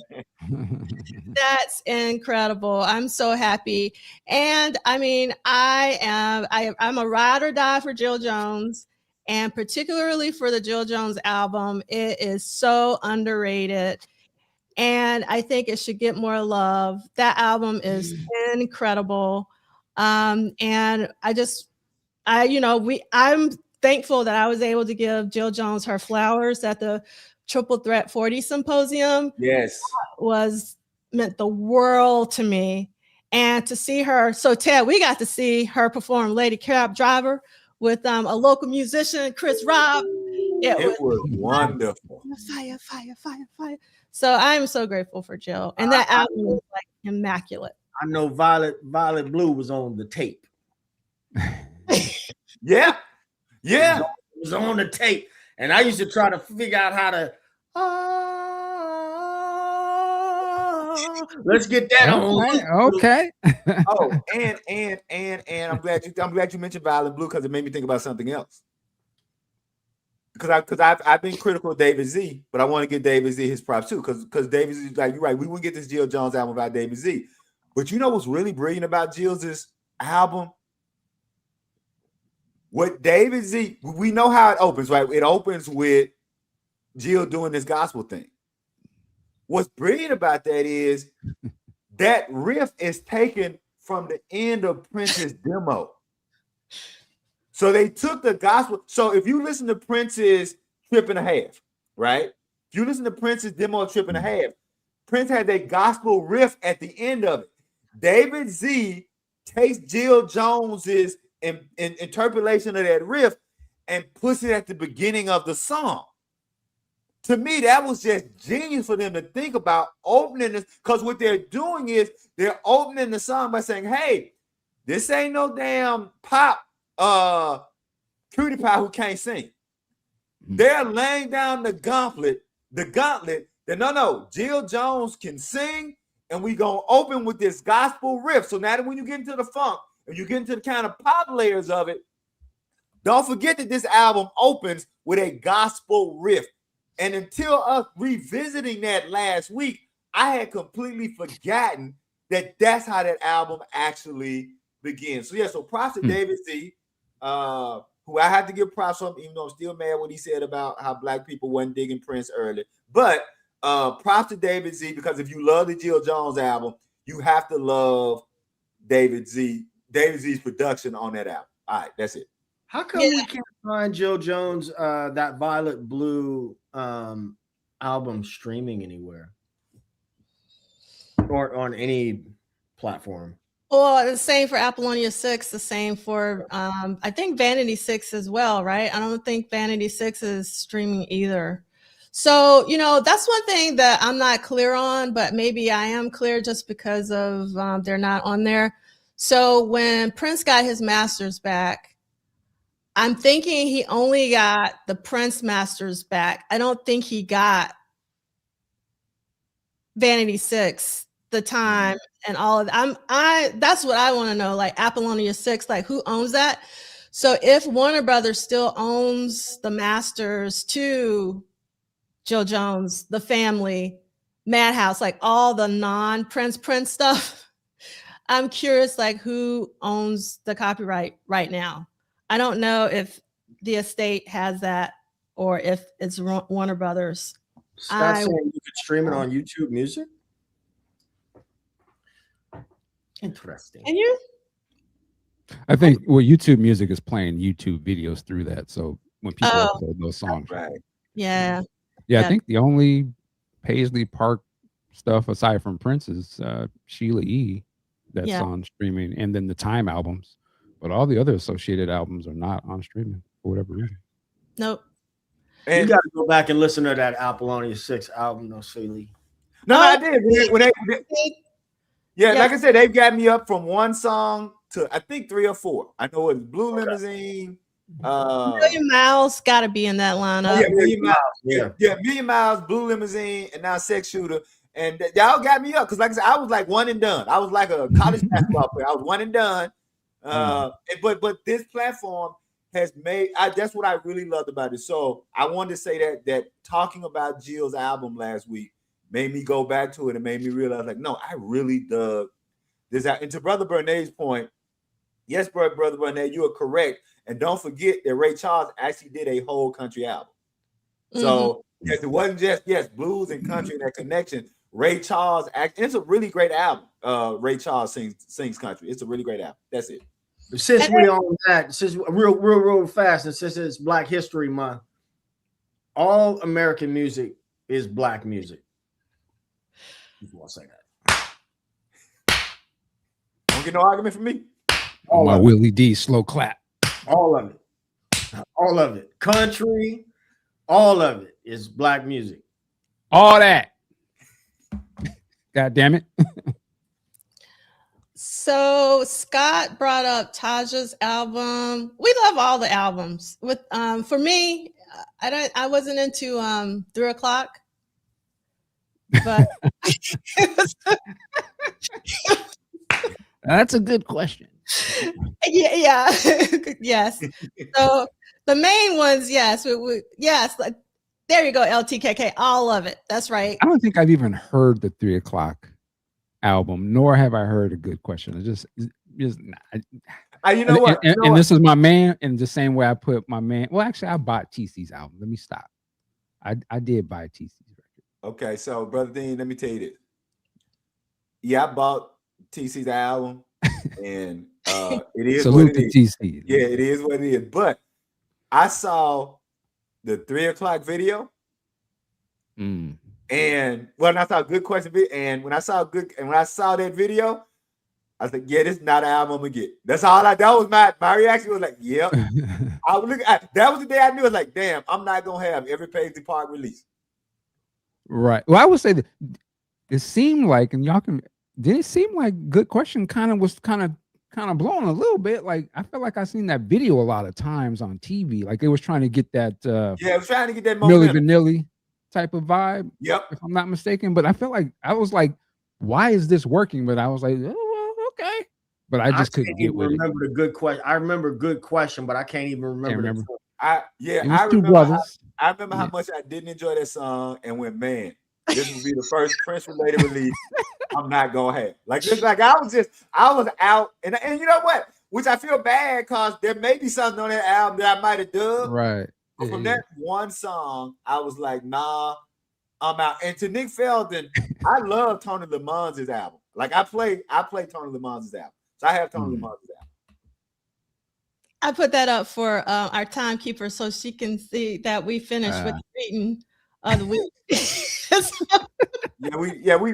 S1: That's incredible. I'm so happy. And I mean, I'm a ride or die for Jill Jones, and particularly for the Jill Jones album. It is so underrated. And I think it should get more love. That album is incredible. And I'm thankful that I was able to give Jill Jones her flowers at the Triple Threat 40 Symposium.
S3: Yes.
S1: Meant the world to me. And to see her, so Ted, we got to see her perform Lady Cab Driver with a local musician, Chris Robb.
S3: It was wonderful.
S1: Fire, fire, fire, fire. So I'm so grateful for Jill. And that album was like immaculate.
S4: I know Violet Blue was on the tape.
S3: Yeah.
S4: It was on the tape. And I used to try to figure out how to let's get that on.
S2: Okay.
S3: Oh, and I'm glad you mentioned Violet Blue, because it made me think about something else. Because I've been critical of David Z, but I want to give David Z his props too. Because David Z, like you're right, we wouldn't get this Jill Jones album without David Z. But you know what's really brilliant about Jill's album? What David Z, we know how it opens, right? It opens with Jill doing this gospel thing. What's brilliant about that is that riff is taken from the end of Prince's demo. So they took the gospel. So if you listen to Prince's Trip and a Half, right? If you listen to Prince's demo of Trip and a Half, Prince had a gospel riff at the end of it. David Z takes Jill Jones's interpolation of that riff and puts it at the beginning of the song. To me, that was just genius for them to think about opening this, because what they're doing is they're opening the song by saying, hey, this ain't no damn pop cutie pie who can't sing. They're laying down the gauntlet that no, Jill Jones can sing, and we gonna open with this gospel riff. So now that when you get into the funk and you get into the kind of pop layers of it, don't forget that this album opens with a gospel riff. And until us revisiting that last week, I had completely forgotten that that's how that album actually begins. So yeah, so props to David Z, who I have to give props to him, even though I'm still mad what he said about how black people wasn't digging Prince early. But props to David Z, because if you love the Jill Jones album, you have to love David Z's production on that album. All right, that's it.
S4: How come we can't find Jill Jones that Violet Blue album streaming anywhere or on any platform?
S1: Well, the same for Apollonia 6, the same for I think Vanity 6 as well, right? I don't think Vanity 6 is streaming either. So, that's one thing that I'm not clear on, but maybe I am clear just because of they're not on there. So when Prince got his masters back, I'm thinking he only got the Prince masters back. I don't think he got Vanity 6, the time, and all of that. That's what I want to know, like Apollonia 6, like who owns that? So if Warner Brothers still owns the masters to Jill Jones, the family, Madhouse, like all the non-Prince stuff, I'm curious, like who owns the copyright right now? I don't know if the estate has that or if it's Warner Brothers.
S4: Scott saying you could stream it on YouTube Music. Interesting.
S1: And you?
S2: I think YouTube Music is playing YouTube videos through that. So when people upload those songs,
S3: right?
S2: Yeah. I think the only Paisley Park stuff aside from Prince is Sheila E. That's on streaming, and then the Time albums. But all the other associated albums are not on streaming for whatever reason.
S1: Nope.
S4: And you got to go back and listen to that Apollonia 6 album, though, Celie.
S3: No, I did. Like I said, they've got me up from one song to I think 3 or 4. I know it's Blue Limousine.
S1: Million Miles got to be in that lineup.
S3: Yeah, Million Miles. Yeah, Million Miles, Blue Limousine, and now Sex Shooter. And y'all got me up because, like I said, I was like one and done. I was like a college basketball player. I was one and done. But this platform has made. That's what I really loved about it. So I wanted to say that talking about Jill's album last week made me go back to it and made me realize, like, no, I really dug this. And to Brother Bernay's point, yes, Brother Bernay, you are correct. And don't forget that Ray Charles actually did a whole country album. So yes, it wasn't just blues and country and that connection. Ray Charles it's a really great album. Ray Charles sings country. It's a really great album. That's it.
S4: Since we on that, since real fast, and since it's Black History Month, all American music is Black music. Just want to say that.
S3: Don't get no argument from me.
S2: My Willie D slow clap.
S4: All of it. All of it. Country, all of it is Black music.
S2: All that. God damn it.
S1: So Scott brought up Taja's album. We love all the albums. With for me, I wasn't into 3 o'clock, but
S2: that's a good question.
S1: Yeah. Yes. So the main ones, yes, yes. There you go, LTKK, all of it. That's right.
S2: I don't think I've even heard the 3 o'clock album, nor have I heard A Good Question. It's just
S3: You know what?
S2: And this is my man, in the same way I put my man. Well, actually, I bought TC's album. Let me stop. I did buy TC's record.
S3: Okay, so Brother Dean, let me tell you this. Yeah, I bought TC's album, and it is
S2: Salute
S3: what it
S2: to
S3: is.
S2: TC.
S3: Yeah, it is what it is. But I saw the 3 o'clock video, and when I saw Good Question, and when I saw that video, I was like, yeah, this is not an album I'm gonna get. That was my reaction was like, yep. I was looking at that was the day I knew it was like, damn, I'm not gonna have every Paisley Park release.
S2: Right. Well, I would say that it seemed like, and y'all can, did it seem like Good Question was kind of blowing a little bit? Like, I felt like I seen that video a lot of times on TV. Like, they was trying to get that
S3: it was trying to get that
S2: Milli Vanilli type of vibe.
S3: Yep.
S2: If I'm not mistaken. But I felt like I was like, why is this working? But I was like, oh, well, okay. But I just couldn't get with it.
S4: Remember the Good Question. I remember Good Question, but I can't even remember.
S3: I remember how much I didn't enjoy that song, and went, man, this will be the first Prince related release I'm not gonna have. Like, just like I was out, and you know what? Which I feel bad because there may be something on that album that I might have done.
S2: Right.
S3: But from that one song, I was like, nah, I'm out. And to Nick Felton, I love Tony Lamons' album. Like, I play Tony Lamons' album. So I have Tony Lamons' album.
S1: I put that up for our timekeeper so she can see that we finished with the reading of the week.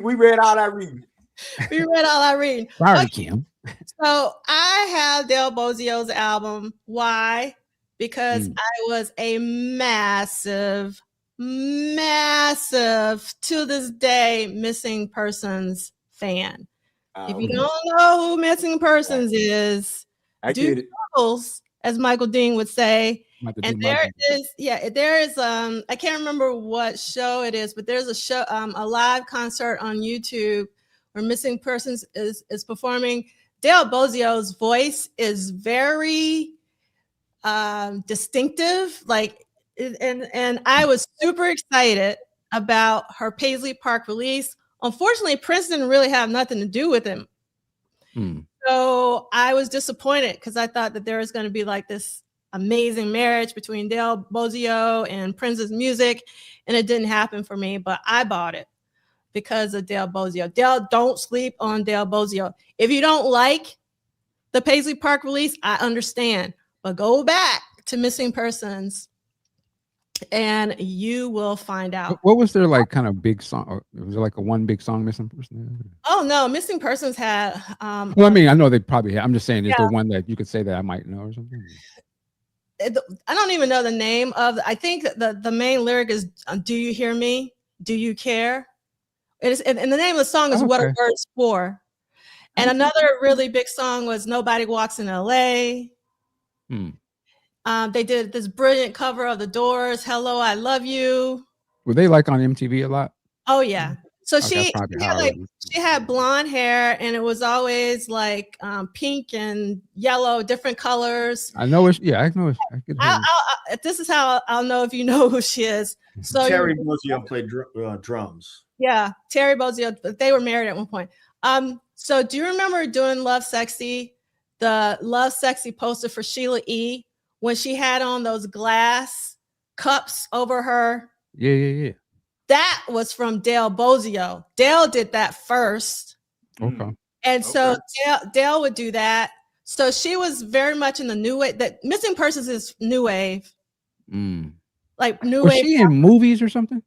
S3: we read all our reading.
S1: We read all our reading.
S2: Sorry, Kim.
S1: So I have Del Bozio's album. Why? Because I was a massive, to this day, Missing Persons fan. If you don't know who Missing Persons is, do Googles, as Michael Dean would say. And there is I can't remember what show it is, but there's a show, a live concert on YouTube where Missing Persons is performing. Del Bozio's voice is very distinctive, and I was super excited about her Paisley Park release. Unfortunately, Prince didn't really have nothing to do with him. So I was disappointed because I thought that there was going to be like this amazing marriage between Del Bozio and Prince's music, and it didn't happen for me, but I bought it because of Del Bozio. Don't sleep on Del Bozio. If you don't like the Paisley Park release, I understand, but go back to Missing Persons and you will find out.
S2: What was their like kind of big song? Was there like a one big song Missing Persons?
S1: Oh no, Missing Persons had
S2: well, I mean, I know they probably had. I'm just saying, is there one that you could say that I might know or something?
S1: I don't even know the name of. I think the main lyric is "Do you hear me? Do you care?" It is, and the name of the song is "What a Word's For." And another really big song was "Nobody Walks in L.A." They did this brilliant cover of The Doors, "Hello, I Love You."
S2: Were they like on MTV a lot?
S1: Oh yeah. So she had blonde hair, and it was always like pink and yellow, different colors.
S2: I know it. Yeah, I know it.
S1: This is how I'll know if you know who she is. So
S4: Terry Bozio played drums.
S1: Yeah, Terry Bozio. They were married at one point. So do you remember doing Love Sexy, the Love Sexy poster for Sheila E. when she had on those glass cups over her?
S2: Yeah.
S1: That was from Del Bozio. Del did that first.
S2: Okay.
S1: And so Del would do that. So she was very much in the new wave. That Missing Persons is new wave. Like new wave.
S2: Was she in movies or something?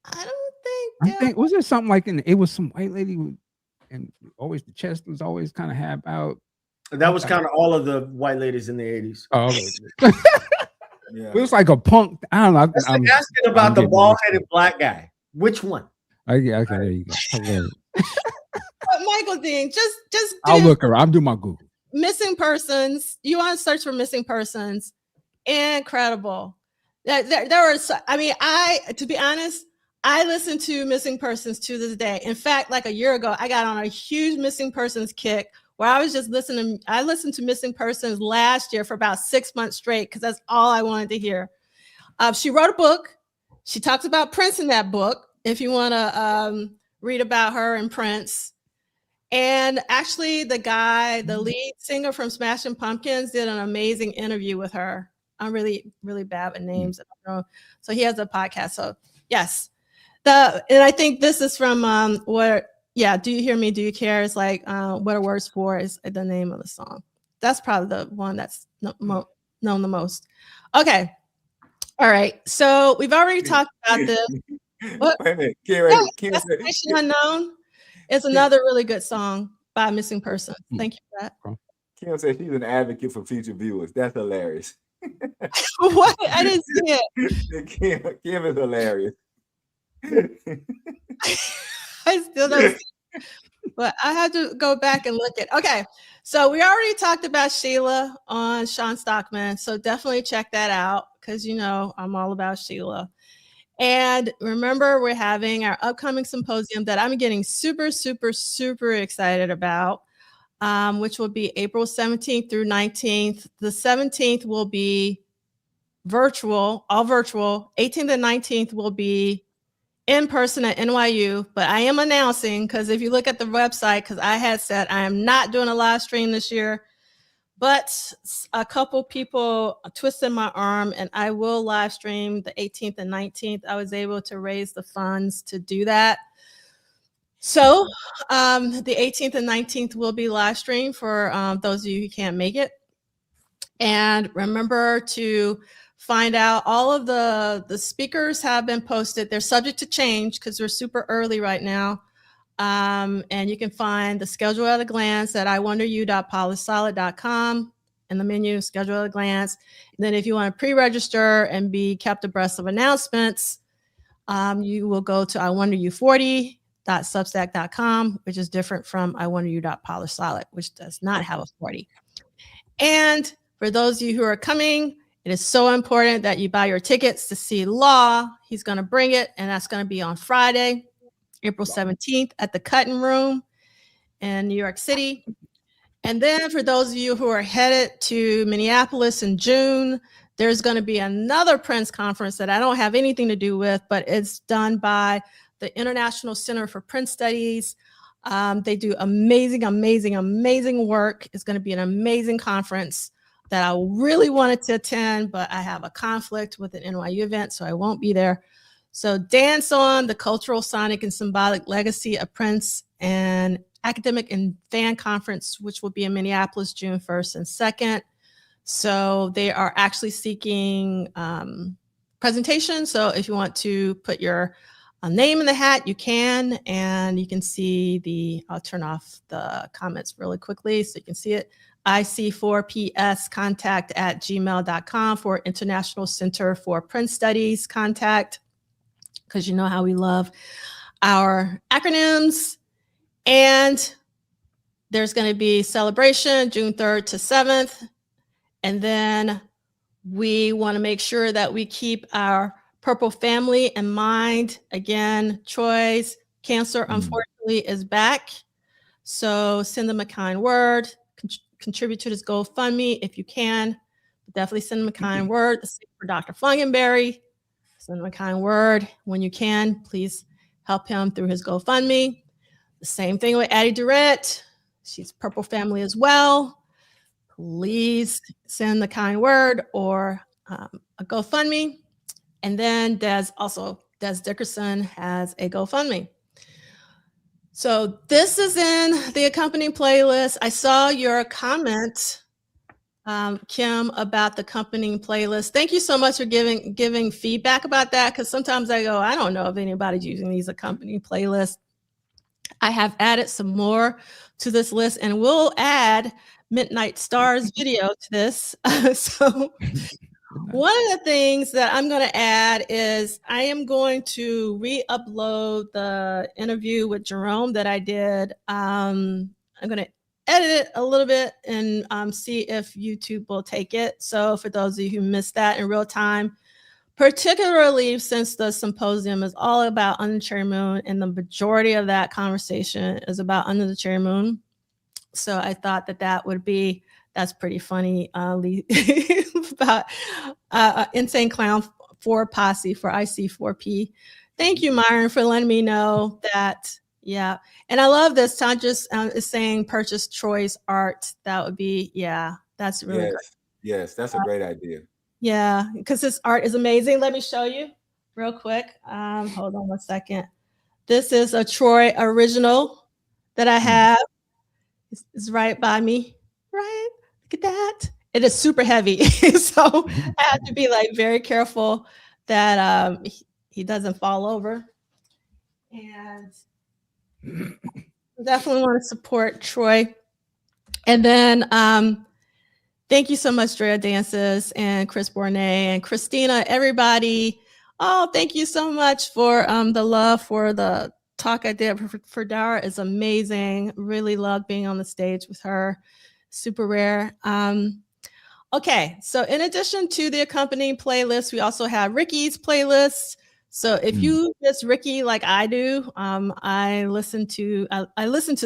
S1: I don't think.
S2: Was there something like it was some white lady and always the chest was always kind of half out.
S4: That was kind of all of the white ladies in the 80s.
S2: Oh, yeah. It was like a punk. I don't know.
S4: I'm asking about the bald-headed black guy. Which one?
S2: Okay, there you go.
S1: But Michael Dean, just
S2: I'll look her. I'll do my Google.
S1: Missing Persons. You want to search for Missing Persons? Incredible. There were. I mean, to be honest, I listen to Missing Persons to this day. In fact, like a year ago, I got on a huge Missing Persons kick where I was just listening. I listened to Missing Persons last year for about 6 months straight because that's all I wanted to hear. She wrote a book. She talks about Prince in that book. If you want to read about her and Prince, And actually, the lead singer from Smashing Pumpkins, did an amazing interview with her. I'm really, really bad with names. I don't know. So he has a podcast. So yes, and I think this is from Do You Hear Me? Do You Care? It's like What Are Words For is the name of the song. That's probably the one that's known the most. Okay. All right. So we've already talked about this. What?
S3: Wait a minute.
S1: Destination Unknown is another really good song by Missing Person. Thank you for that.
S3: Kim said she's an advocate for future viewers. That's hilarious.
S1: What? I didn't see it.
S3: Kim is hilarious.
S1: I still don't see it, but I had to go back and look at. Okay, so we already talked about Sheila on Sean Stockman, so definitely check that out because I'm all about Sheila. And remember, we're having our upcoming symposium that I'm getting super, super, super excited about, which will be April 17th through 19th. The 17th will be virtual, all virtual. 18th and 19th will be in person at NYU, but I am announcing, because if you look at the website, because I had said I am not doing a live stream this year, but a couple people twisted my arm and I will live stream the 18th and 19th. I was able to raise the funds to do that. So the 18th and 19th will be live stream for those of you who can't make it. And remember to find out, all of the speakers have been posted. They're subject to change because we're super early right now. And you can find the schedule at a glance at iwonderyou.polissolid.com in the menu, schedule at a glance. And then if you want to pre-register and be kept abreast of announcements, you will go to iwonderyou40.substack.com, which is different from iwonderyou.polissolid, which does not have a 40. And for those of you who are coming, it is so important that you buy your tickets to see Law. He's going to bring it, and that's going to be on Friday, April 17th at the Cutting Room in New York City. And then for those of you who are headed to Minneapolis in June, there's going to be another Prince conference that I don't have anything to do with, but it's done by the International Center for Prince Studies. They do amazing, amazing, amazing work. It's going to be an amazing conference that I really wanted to attend, but I have a conflict with an NYU event, so I won't be there. So Dance On, the Cultural, Sonic, and Symbolic Legacy of Prince, and Academic and Fan Conference, which will be in Minneapolis, June 1st and 2nd. So they are actually seeking presentations. So if you want to put your name in the hat, you can, and you can see I'll turn off the comments really quickly so you can see it. IC4PScontact@gmail.com for International Center for Prince Studies contact, because you know how we love our acronyms. And there's going to be celebration June 3rd to 7th. And then we want to make sure that we keep our Purple family in mind. Again, Troy's cancer, unfortunately, is back. So send them a kind word. Contribute to this GoFundMe if you can. Definitely send them a kind word. The same for Dr. Fungenberry. Send them a kind word when you can. Please help him through his GoFundMe. The same thing with Addie Durrett. She's Purple family as well. Please send the kind word or a GoFundMe. And then Des Dickerson has a GoFundMe. So this is in the accompanying playlist. I saw your comment, Kim, about the accompanying playlist. Thank you so much for giving feedback about that, because sometimes I go, I don't know if anybody's using these accompanying playlists. I have added some more to this list, and we'll add Midnight Stars video to this. So one of the things that I'm going to add is I am going to re-upload the interview with Jerome that I did. I'm going to edit it a little bit and see if YouTube will take it. So for those of you who missed that in real time, particularly since the symposium is all about Under the Cherry Moon, and the majority of that conversation is about Under the Cherry Moon. So I thought that would be, that's pretty funny, about Insane Clown 4 Posse for IC4P. Thank you, Myron, for letting me know that, Yeah. And I love this. Tandra's is saying purchase Troy's art. That would be, that's really good.
S3: Yes, that's a great idea.
S1: Yeah, because his art is amazing. Let me show you real quick. Hold on 1 second. This is a Troy original that I have. It's right by me. Right? Look at that. It is super heavy. So I have to be like very careful that he doesn't fall over. And definitely want to support Troy. And then thank you so much, Drea Dances and Chris Bournet and Christina, everybody. Oh, thank you so much for the love for the talk I did for Dara is amazing. Really love being on the stage with her. Super rare. Okay, so in addition to the accompanying playlist, we also have Ricky's playlist. So if you miss Ricky like I do, I listen to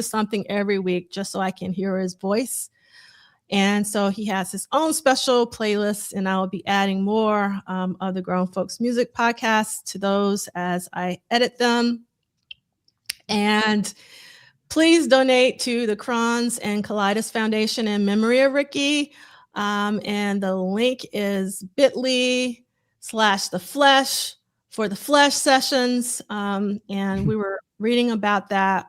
S1: something every week just so I can hear his voice. And so he has his own special playlist, and I will be adding more of the Grown Folks Music podcasts to those as I edit them. And please donate to the Crons and Colitis Foundation in memory of Ricky. And the link is bit.ly/theflesh for the Flesh sessions. And we were reading about that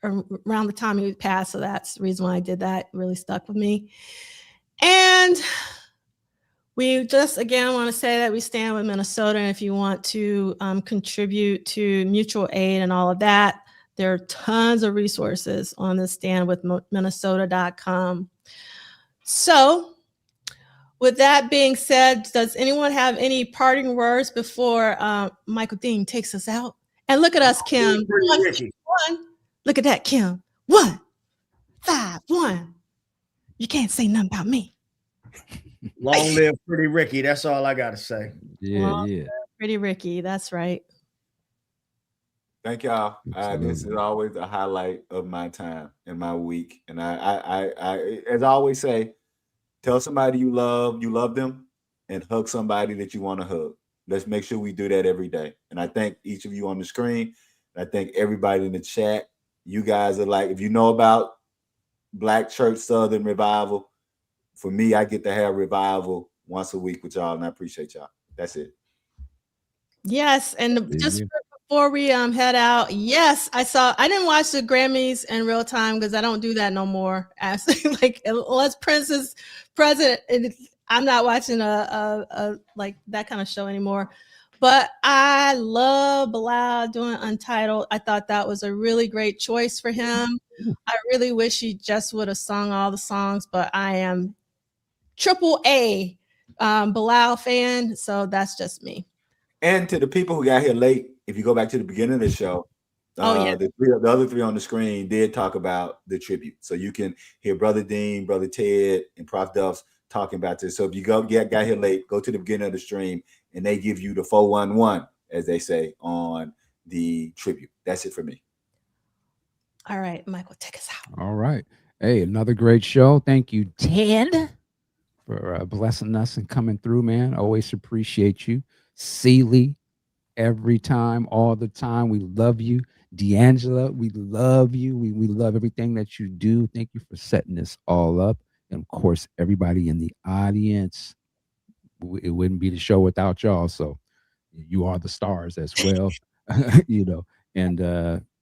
S1: around the time he passed. So that's the reason why I did that. It really stuck with me. And we just, again, want to say that we stand with Minnesota. And if you want to contribute to mutual aid and all of that, there are tons of resources on the standwithminnesota.com. So with that being said, does anyone have any parting words before Michael Dean takes us out? And look at us, Kim. One. Look at that, Kim. 1, 5, 1. You can't say nothing about me.
S4: Long live Pretty Ricky. That's all I got to say.
S2: Yeah.
S1: Pretty Ricky. That's right.
S3: Thank y'all. This is always a highlight of my time and my week. And I as I always say, tell somebody you love them, and hug somebody that you want to hug. Let's make sure we do that every day. And I thank each of you on the screen. I thank everybody in the chat. You guys are like, if you know about Black Church Southern Revival, for me, I get to have revival once a week with y'all, and I appreciate y'all. That's it.
S1: Yes, and just before we head out, yes, I didn't watch the Grammys in real time because I don't do that no more. Like unless Prince is president, I'm not watching a like that kind of show anymore. But I love Bilal doing Untitled. I thought that was a really great choice for him. I really wish he just would have sung all the songs, but I am AAA Bilal fan, so that's just me.
S3: And to the people who got here late, if you go back to the beginning of the show, the other three on the screen did talk about the tribute. So you can hear Brother Dean, Brother Ted, and Prof. Duffs talking about this. So if you got here late, go to the beginning of the stream, and they give you the 411, as they say, on the tribute. That's it for me.
S1: All right, Michael, take us out.
S2: All right. Hey, another great show. Thank you, Ted, for blessing us and coming through, man. Always appreciate you. Celie, every time, all the time. We love you. D'Angela, we love you. We love everything that you do. Thank you for setting this all up. And of course, everybody in the audience. It wouldn't be the show without y'all. So you are the stars as well. You know, and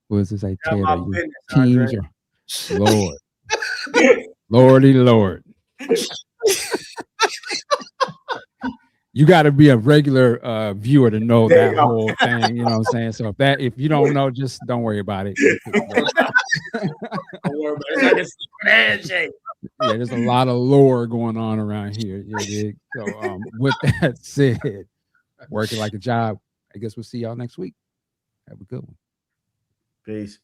S2: what does this say? Ted, are you teams or Lord? Lordy Lord. You got to be a regular viewer to know that whole thing. You know what I'm saying? So if you don't know, just don't worry about it.
S4: Don't worry about it. Handshake.
S2: Yeah, there's a lot of lore going on around here. So with that said, working like a job. I guess we'll see y'all next week. Have a good one.
S4: Peace.